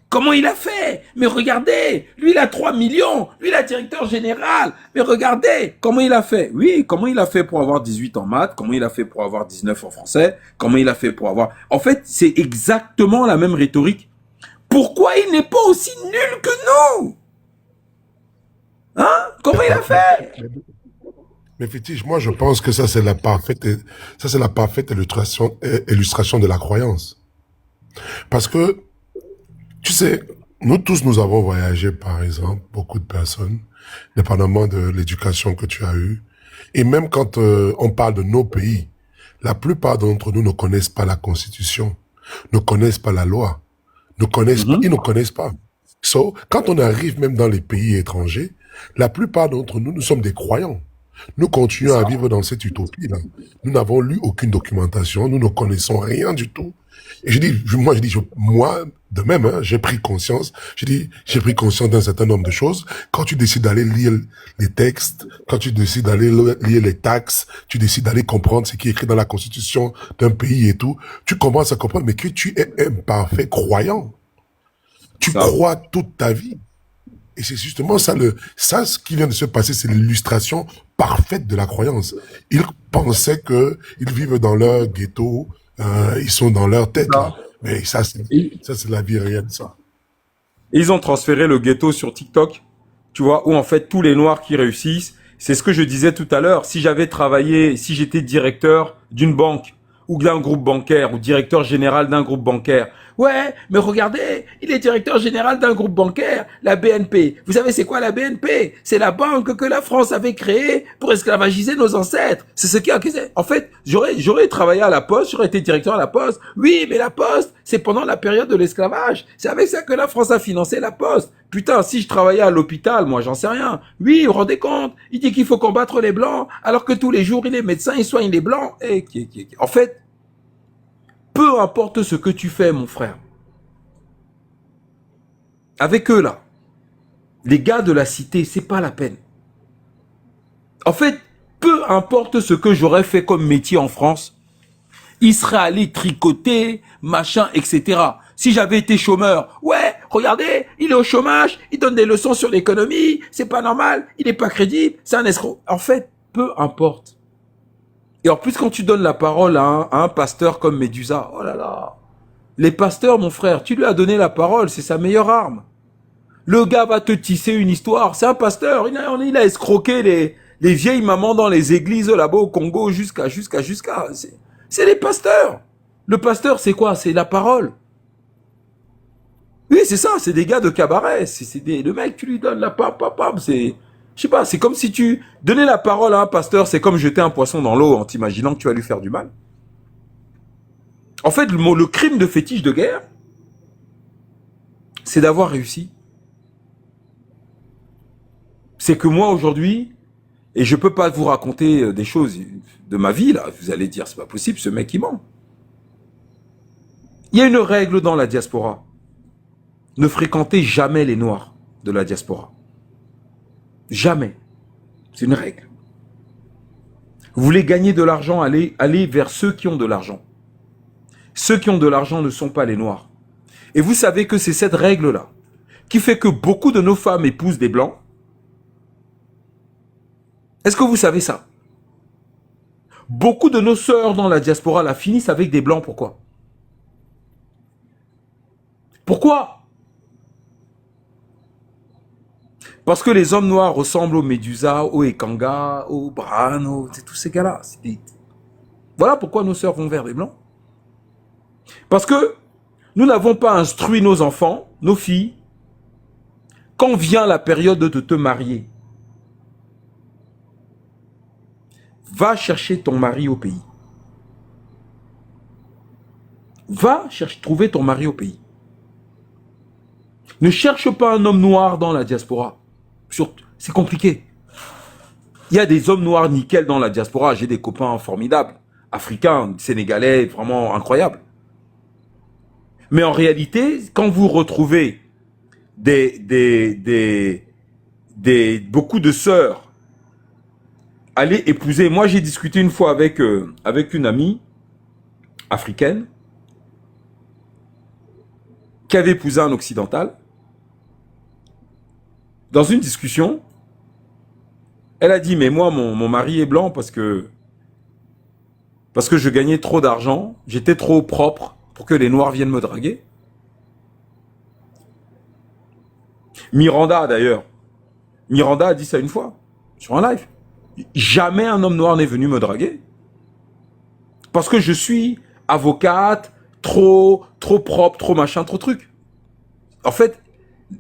Comment il a fait? Mais regardez, lui il a 3 millions, lui il est directeur général, mais regardez comment il a fait. Oui, comment il a fait pour avoir 18 en maths, comment il a fait pour avoir 19 en français, comment il a fait pour avoir... En fait, c'est exactement la même rhétorique. Pourquoi il n'est pas aussi nul que nous? Hein? Comment il a fait? Mais Fétiche, moi je pense que ça c'est la parfaite illustration de la croyance. Parce que, tu sais, nous tous nous avons voyagé par exemple, beaucoup de personnes, dépendamment de l'éducation que tu as eue. Et même quand on parle de nos pays, la plupart d'entre nous ne connaissent pas la Constitution, ne connaissent pas la loi, ils ne connaissent pas. So, quand on arrive même dans les pays étrangers, la plupart d'entre nous, nous sommes des croyants. Nous continuons à vivre dans cette utopie-là. Nous n'avons lu aucune documentation, nous ne connaissons rien du tout. Et moi, de même, hein, j'ai pris conscience d'un certain nombre de choses. Quand tu décides d'aller lire les textes, quand tu décides d'aller lire les taxes, tu décides d'aller comprendre ce qui est écrit dans la constitution d'un pays et tout, tu commences à comprendre, mais que tu es un parfait croyant. Tu crois toute ta vie. Et c'est justement ça, ce qui vient de se passer, c'est l'illustration parfaite de la croyance. Ils pensaient que ils vivent dans leur ghetto, ils sont dans leur tête, là. Mais ça, c'est la vie réelle, ça. Ils ont transféré le ghetto sur TikTok, tu vois, où en fait tous les noirs qui réussissent, c'est ce que je disais tout à l'heure. Si j'étais directeur d'une banque ou d'un groupe bancaire ou directeur général d'un groupe bancaire, ouais, mais regardez, il est directeur général d'un groupe bancaire, la BNP. Vous savez c'est quoi la BNP? C'est la banque que la France avait créée pour esclavagiser nos ancêtres. C'est ce qui a accusé. En fait, j'aurais travaillé à la Poste, j'aurais été directeur à la Poste. Oui, mais la Poste, c'est pendant la période de l'esclavage. C'est avec ça que la France a financé la Poste. Putain, si je travaillais à l'hôpital, moi, j'en sais rien. Oui, vous vous rendez compte? Il dit qu'il faut combattre les Blancs, alors que tous les jours, il est médecin, il soigne les Blancs. En fait, peu importe ce que tu fais, mon frère. Avec eux, là, les gars de la cité, c'est pas la peine. En fait, peu importe ce que j'aurais fait comme métier en France, il serait allé tricoter, machin, etc. Si j'avais été chômeur, ouais, regardez, il est au chômage, il donne des leçons sur l'économie, c'est pas normal, il est pas crédible, c'est un escroc. En fait, peu importe. Et en plus, quand tu donnes la parole à un pasteur comme Médusa, oh là là, les pasteurs, mon frère, tu lui as donné la parole, c'est sa meilleure arme. Le gars va te tisser une histoire. C'est un pasteur. Il a escroqué les vieilles mamans dans les églises là-bas au Congo jusqu'à. C'est les pasteurs. Le pasteur, c'est quoi? C'est la parole. Oui, c'est ça. C'est des gars de cabaret. Le mec, tu lui donnes la pam. Je sais pas. C'est comme si tu donnais la parole à un pasteur. C'est comme jeter un poisson dans l'eau en t'imaginant que tu vas lui faire du mal. En fait, le crime de fétiche de guerre, c'est d'avoir réussi. C'est que moi, aujourd'hui, et je peux pas vous raconter des choses de ma vie, là, vous allez dire, c'est pas possible, ce mec, il ment. Il y a une règle dans la diaspora. Ne fréquentez jamais les Noirs de la diaspora. Jamais. C'est une règle. Vous voulez gagner de l'argent, allez vers ceux qui ont de l'argent. Ceux qui ont de l'argent ne sont pas les Noirs. Et vous savez que c'est cette règle-là qui fait que beaucoup de nos femmes épousent des Blancs. Est-ce que vous savez ça? Beaucoup de nos sœurs dans la diaspora la finissent avec des Blancs. Pourquoi? Pourquoi? Parce que les hommes noirs ressemblent aux Médusa, aux Ekanga, aux Bran, tous ces gars-là. Voilà pourquoi nos sœurs vont vers les Blancs. Parce que nous n'avons pas instruit nos enfants, nos filles, quand vient la période de te marier. Va chercher ton mari au pays. Va trouver ton mari au pays. Ne cherche pas un homme noir dans la diaspora. C'est compliqué. Il y a des hommes noirs nickel dans la diaspora. J'ai des copains formidables, africains, sénégalais, vraiment incroyables. Mais en réalité, quand vous retrouvez beaucoup de sœurs, allez épouser. Moi, j'ai discuté une fois avec une amie africaine qui avait épousé un occidental. Dans une discussion, elle a dit, mais moi, mon mari est blanc parce que je gagnais trop d'argent, j'étais trop propre pour que les Noirs viennent me draguer. Miranda, d'ailleurs. Miranda a dit ça une fois, sur un live. Jamais un homme noir n'est venu me draguer. Parce que je suis avocate, trop propre, trop machin, trop truc. En fait,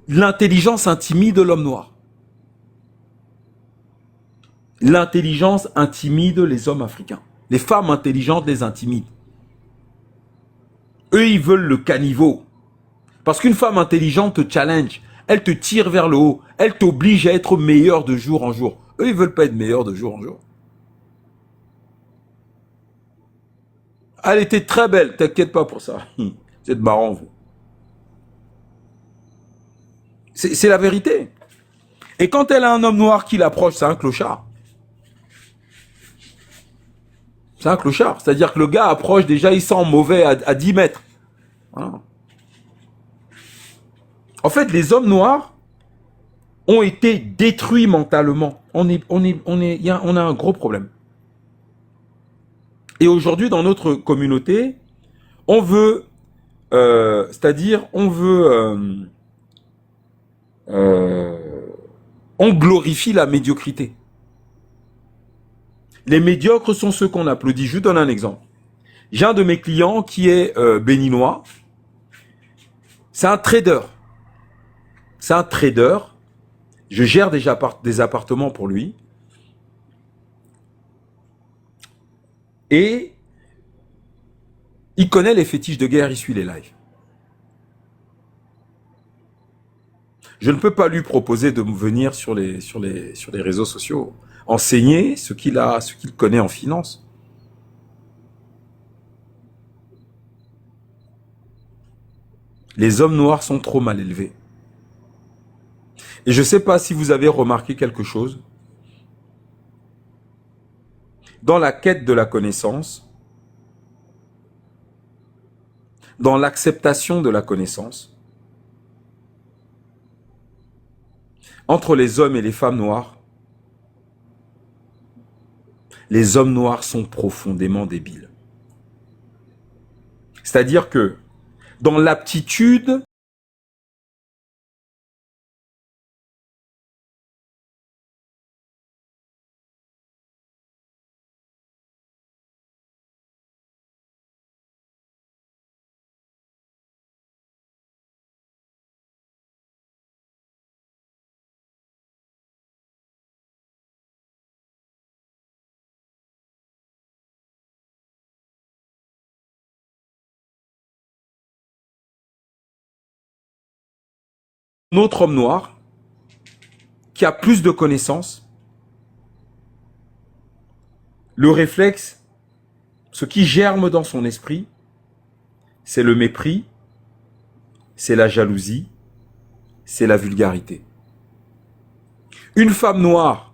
l'intelligence intimide l'homme noir. L'intelligence intimide les hommes africains. Les femmes intelligentes les intimident. Eux, ils veulent le caniveau. Parce qu'une femme intelligente te challenge. Elle te tire vers le haut. Elle t'oblige à être meilleur de jour en jour. Eux, ils veulent pas être meilleurs de jour en jour. Elle était très belle. T'inquiète pas pour ça. C'est marrant, vous. C'est la vérité. Et quand elle a un homme noir qui l'approche, c'est un clochard. C'est un clochard. C'est-à-dire que le gars approche, déjà, il sent mauvais à 10 mètres. Voilà. En fait, les hommes noirs ont été détruits mentalement. On a un gros problème. Et aujourd'hui, dans notre communauté, on veut, on glorifie la médiocrité. Les médiocres sont ceux qu'on applaudit. Je vous donne un exemple. J'ai un de mes clients qui est béninois. C'est un trader. C'est un trader. Je gère déjà des appartements pour lui. Et il connaît les fétiches de guerre, il suit les lives. Je ne peux pas lui proposer de venir sur les réseaux sociaux, enseigner ce qu'il connaît en finance. Les hommes noirs sont trop mal élevés. Et je ne sais pas si vous avez remarqué quelque chose. Dans la quête de la connaissance, dans l'acceptation de la connaissance, entre les hommes et les femmes noires, les hommes noirs sont profondément débiles. C'est-à-dire que dans l'aptitude autre homme noir qui a plus de connaissances, le réflexe, ce qui germe dans son esprit, c'est le mépris, c'est la jalousie, c'est la vulgarité. Une femme noire,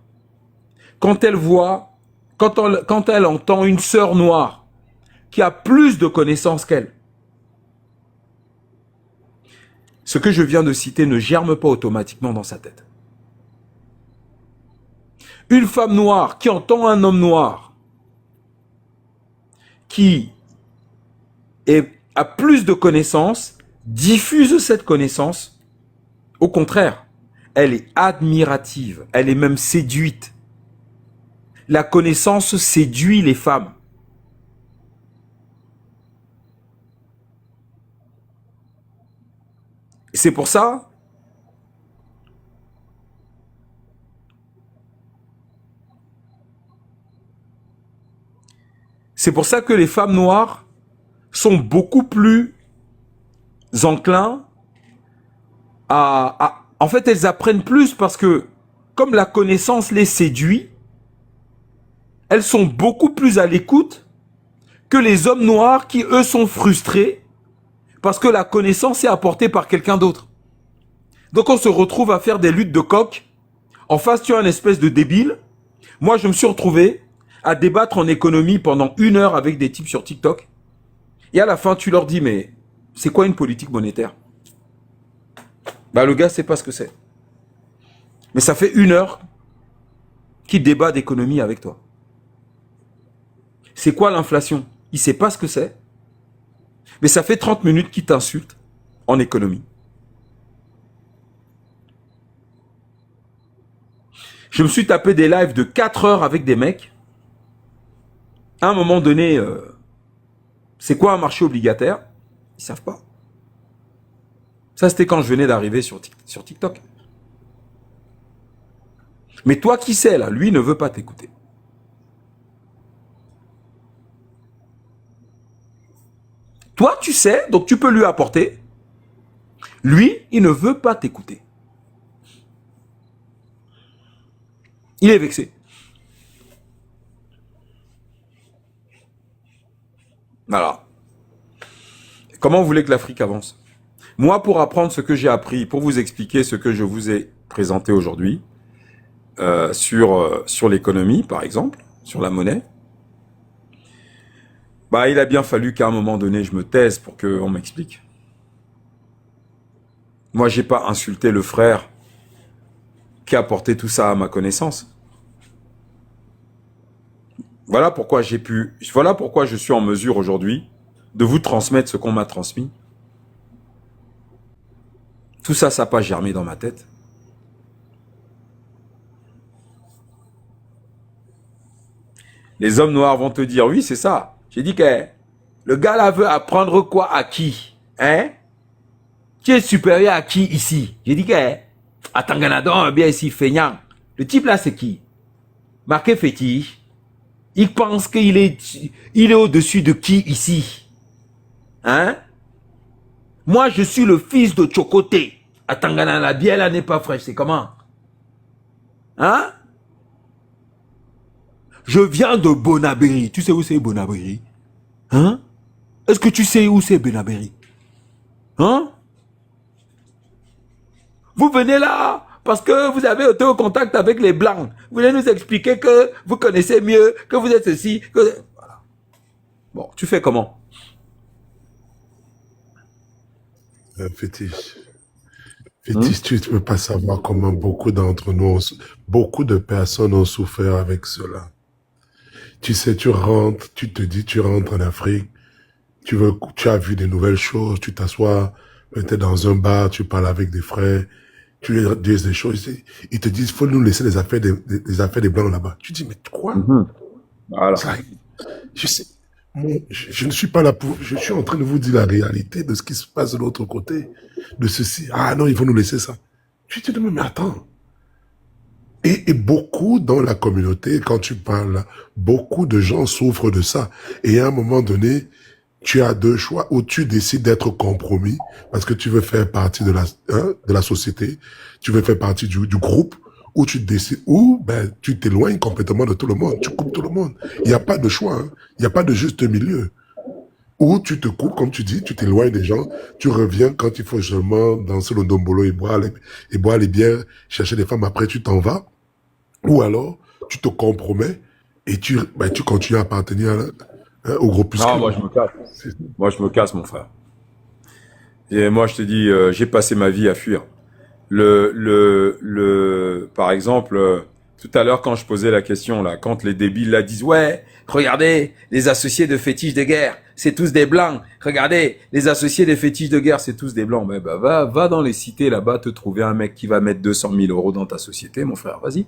quand elle voit, quand elle entend une sœur noire qui a plus de connaissances qu'elle, ce que je viens de citer ne germe pas automatiquement dans sa tête. Une femme noire qui entend un homme noir qui a plus de connaissances, diffuse cette connaissance. Au contraire, elle est admirative, elle est même séduite. La connaissance séduit les femmes. C'est pour ça que les femmes noires sont beaucoup plus enclins en fait, elles apprennent plus parce que, comme la connaissance les séduit, elles sont beaucoup plus à l'écoute que les hommes noirs qui, eux, sont frustrés parce que la connaissance est apportée par quelqu'un d'autre. Donc, on se retrouve à faire des luttes de coq. En face, tu as une espèce de débile. Moi, je me suis retrouvé à débattre en économie pendant 1 heure avec des types sur TikTok. Et à la fin, tu leur dis, mais c'est quoi une politique monétaire? Bah, le gars sait pas ce que c'est. Mais ça fait 1 heure qu'il débat d'économie avec toi. C'est quoi l'inflation? Il sait pas ce que c'est. Mais ça fait 30 minutes qu'il t'insulte en économie. Je me suis tapé des lives de 4 heures avec des mecs. À un moment donné, c'est quoi un marché obligataire? Ils savent pas. Ça, c'était quand je venais d'arriver sur TikTok. Mais toi qui sais, là, lui ne veut pas t'écouter. Toi, tu sais, donc tu peux lui apporter. Lui, il ne veut pas t'écouter. Il est vexé. Voilà. Comment vous voulez que l'Afrique avance? Moi, pour apprendre ce que j'ai appris, pour vous expliquer ce que je vous ai présenté aujourd'hui, sur l'économie, par exemple, sur la monnaie, bah, il a bien fallu qu'à un moment donné, je me taise pour qu'on m'explique. Moi, j'ai pas insulté le frère qui a apporté tout ça à ma connaissance. Voilà pourquoi je suis en mesure aujourd'hui de vous transmettre ce qu'on m'a transmis. Tout ça, ça n'a pas germé dans ma tête. Les hommes noirs vont te dire, oui, c'est ça. J'ai dit que le gars là veut apprendre quoi à qui? Hein? Tu es supérieur à qui ici? J'ai dit que à Tanganadon, bien ici, feignant. Le type là, c'est qui? Marqué fétiche. Il pense qu'il est au-dessus de qui ici? Hein? Moi, je suis le fils de Chocoté. À Tangana, la bière là n'est pas fraîche. C'est comment? Hein? Je viens de Bonabéry. Tu sais où c'est Bonabéry? Hein? Est-ce que tu sais où c'est Bonabéry? Hein? Vous venez là parce que vous avez été au contact avec les Blancs. Vous voulez nous expliquer que vous connaissez mieux, que vous êtes ceci. Voilà. Bon, tu fais comment? Fétiche. Fétiche, tu ne peux pas savoir comment beaucoup d'entre nous, beaucoup de personnes ont souffert avec cela. Tu sais, tu rentres, tu te dis, tu rentres en Afrique, tu as vu des nouvelles choses, tu t'assois peut-être dans un bar, tu parles avec des frères, tu leur dis des choses, ils te disent, faut nous laisser les affaires des Blancs là-bas. Tu dis, mais quoi? Voilà. Ça, je sais, je ne suis pas là pour, je suis en train de vous dire la réalité de ce qui se passe de l'autre côté, de ceci. Ah non, ils vont nous laisser ça. Tu te dis, mais attends. Et beaucoup dans la communauté, quand tu parles, beaucoup de gens souffrent de ça. Et à un moment donné, tu as deux choix, ou tu décides d'être compromis parce que tu veux faire partie de la société, tu veux faire partie du groupe, ou tu décides, ou ben, tu t'éloignes complètement de tout le monde, tu coupes tout le monde. Il n'y a pas de choix, hein. Il n'y a pas de juste milieu. Ou tu te coupes, comme tu dis, tu t'éloignes des gens, tu reviens quand il faut seulement danser le dombolo et boire les bières, chercher des femmes, après tu t'en vas. Ou alors, tu te compromets et tu continues à appartenir au groupuscule. Ah, moi je me casse. Moi je me casse, mon frère. Et moi je te dis, j'ai passé ma vie à fuir. Par exemple, tout à l'heure quand je posais la question là, quand les débiles là disent ouais, regardez, les associés de fétiches de guerre, c'est tous des blancs. Regardez, les associés des fétiches de guerre, c'est tous des blancs. Mais bah va dans les cités là-bas te trouver un mec qui va mettre 200 000 euros dans ta société, mon frère. Vas-y.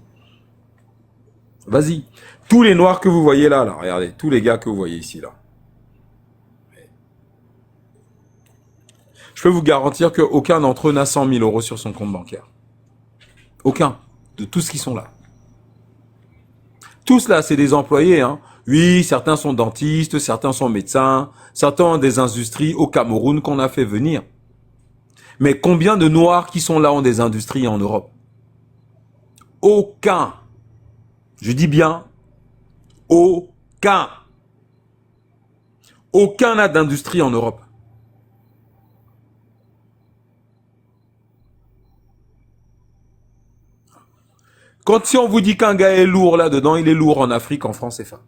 Vas-y. Tous les noirs que vous voyez là, regardez, tous les gars que vous voyez ici là. Je peux vous garantir qu'aucun d'entre eux n'a 100 000 euros sur son compte bancaire. Aucun. De tous qui sont là. Tous là, c'est des employés, hein. Oui, certains sont dentistes, certains sont médecins, certains ont des industries au Cameroun qu'on a fait venir. Mais combien de noirs qui sont là ont des industries en Europe? Aucun. Je dis bien, aucun. Aucun n'a d'industrie en Europe. Quand si on vous dit qu'un gars est lourd là-dedans, il est lourd en Afrique, en France CFA.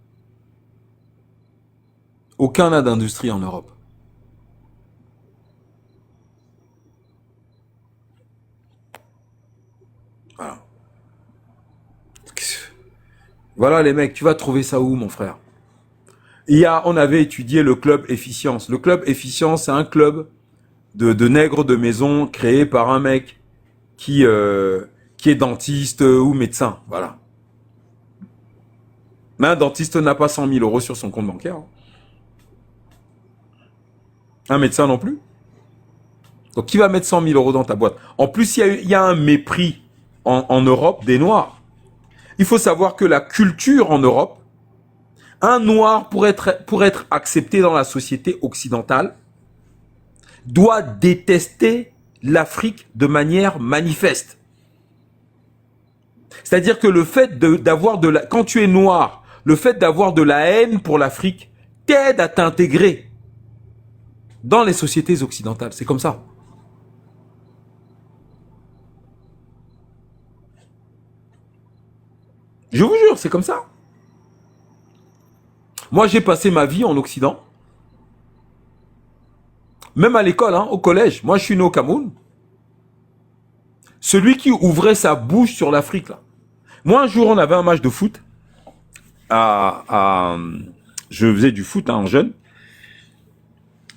Aucun n'a d'industrie en Europe. Voilà. Voilà les mecs, tu vas trouver ça où mon frère? On avait étudié le club Efficience. Le club Efficience, c'est un club de nègres de maison créé par un mec qui est dentiste ou médecin. Voilà. Mais un dentiste n'a pas 100 000 euros sur son compte bancaire. Hein. Un médecin non plus. Donc qui va mettre 100 000 euros dans ta boîte? En plus, il y a un mépris en Europe des Noirs. Il faut savoir que la culture en Europe, un Noir pour être accepté dans la société occidentale, doit détester l'Afrique de manière manifeste. C'est-à-dire que le fait d'avoir quand tu es noir, le fait d'avoir de la haine pour l'Afrique t'aide à t'intégrer dans les sociétés occidentales. C'est comme ça. Je vous jure, c'est comme ça. Moi, j'ai passé ma vie en Occident. Même à l'école, hein, au collège. Moi, je suis né au Cameroun. Celui qui ouvrait sa bouche sur l'Afrique, là. Moi, un jour, on avait un match de foot. Je faisais du foot hein, en jeune.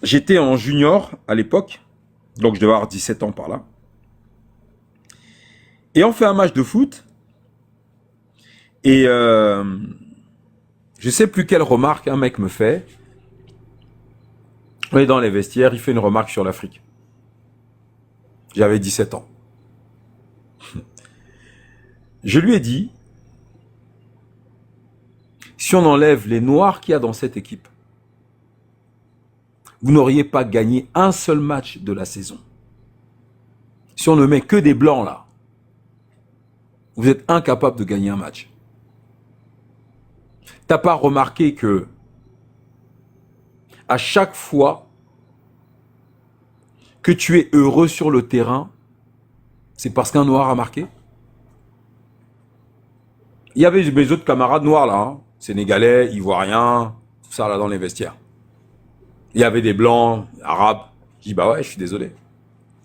J'étais en junior à l'époque. Donc, je devais avoir 17 ans par là. Et on fait un match de foot. Et je sais plus quelle remarque un mec me fait. On est dans les vestiaires, il fait une remarque sur l'Afrique. J'avais 17 ans. Je lui ai dit, si on enlève les noirs qu'il y a dans cette équipe, vous n'auriez pas gagné un seul match de la saison. Si on ne met que des blancs là, vous êtes incapable de gagner un match. T'as pas remarqué que à chaque fois que tu es heureux sur le terrain, c'est parce qu'un noir a marqué? Il y avait mes autres camarades noirs là, hein, sénégalais, ivoiriens, tout ça là dans les vestiaires. Il y avait des blancs, arabes. Je dis bah ouais, je suis désolé.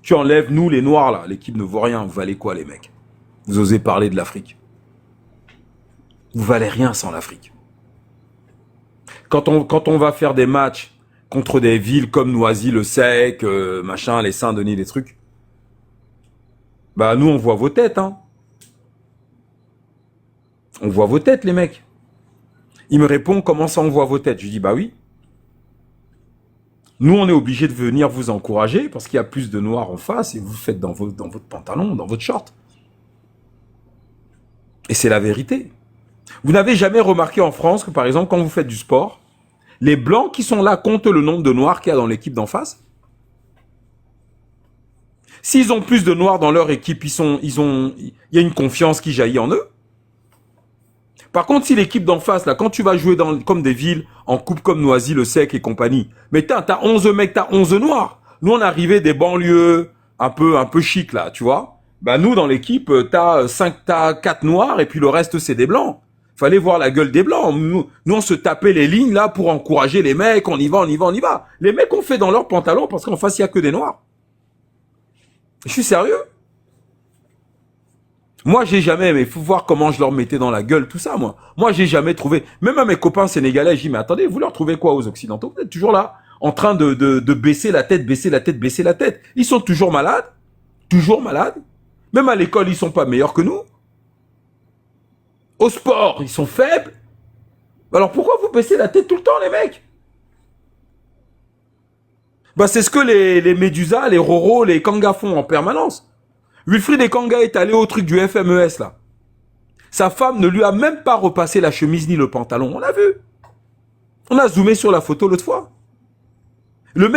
Tu enlèves nous les noirs là, l'équipe ne vaut rien. Vous valez quoi les mecs? Vous osez parler de l'Afrique? Vous valez rien sans l'Afrique. Quand on va faire des matchs contre des villes comme Noisy-le-Sec, machin, les Saint-Denis, des trucs, bah nous on voit vos têtes, hein. On voit vos têtes, les mecs. Il me répond, comment ça on voit vos têtes? Je lui dis, bah oui. Nous, on est obligé de venir vous encourager parce qu'il y a plus de noirs en face et vous faites dans votre pantalon, dans votre short. Et c'est la vérité. Vous n'avez jamais remarqué en France que, par exemple, quand vous faites du sport, Les blancs qui sont là comptent le nombre de noirs qu'il y a dans l'équipe d'en face. S'ils ont plus de noirs dans leur équipe, il y a une confiance qui jaillit en eux. Par contre, si l'équipe d'en face, là, quand tu vas jouer comme des villes, en coupe comme Noisy-le-Sec et compagnie, mais t'as 11 mecs, t'as 11 noirs. Nous, on arrivait des banlieues un peu chic, là, tu vois. Bah, nous, dans l'équipe, t'as 4 noirs et puis le reste, c'est des blancs. Fallait voir la gueule des blancs. Nous, on se tapait les lignes, là, pour encourager les mecs. On y va. Les mecs ont fait dans leurs pantalons parce qu'en face, il y a que des noirs. Je suis sérieux. Moi, j'ai jamais, mais il faut voir comment je leur mettais dans la gueule tout ça, moi. Moi, j'ai jamais trouvé, même à mes copains sénégalais, j'ai dit, mais attendez, vous leur trouvez quoi aux Occidentaux? Vous êtes toujours là, en train de baisser la tête. Ils sont toujours malades. Même à l'école, ils sont pas meilleurs que nous. Au sport, ils sont faibles. Alors pourquoi vous baissez la tête tout le temps, les mecs? Bah, c'est ce que les Médusa, les Roro, les Kanga font en permanence. Wilfried Ekanga est allé au truc du FMES, là. Sa femme ne lui a même pas repassé la chemise ni le pantalon. On l'a vu. On a zoomé sur la photo l'autre fois. Le mec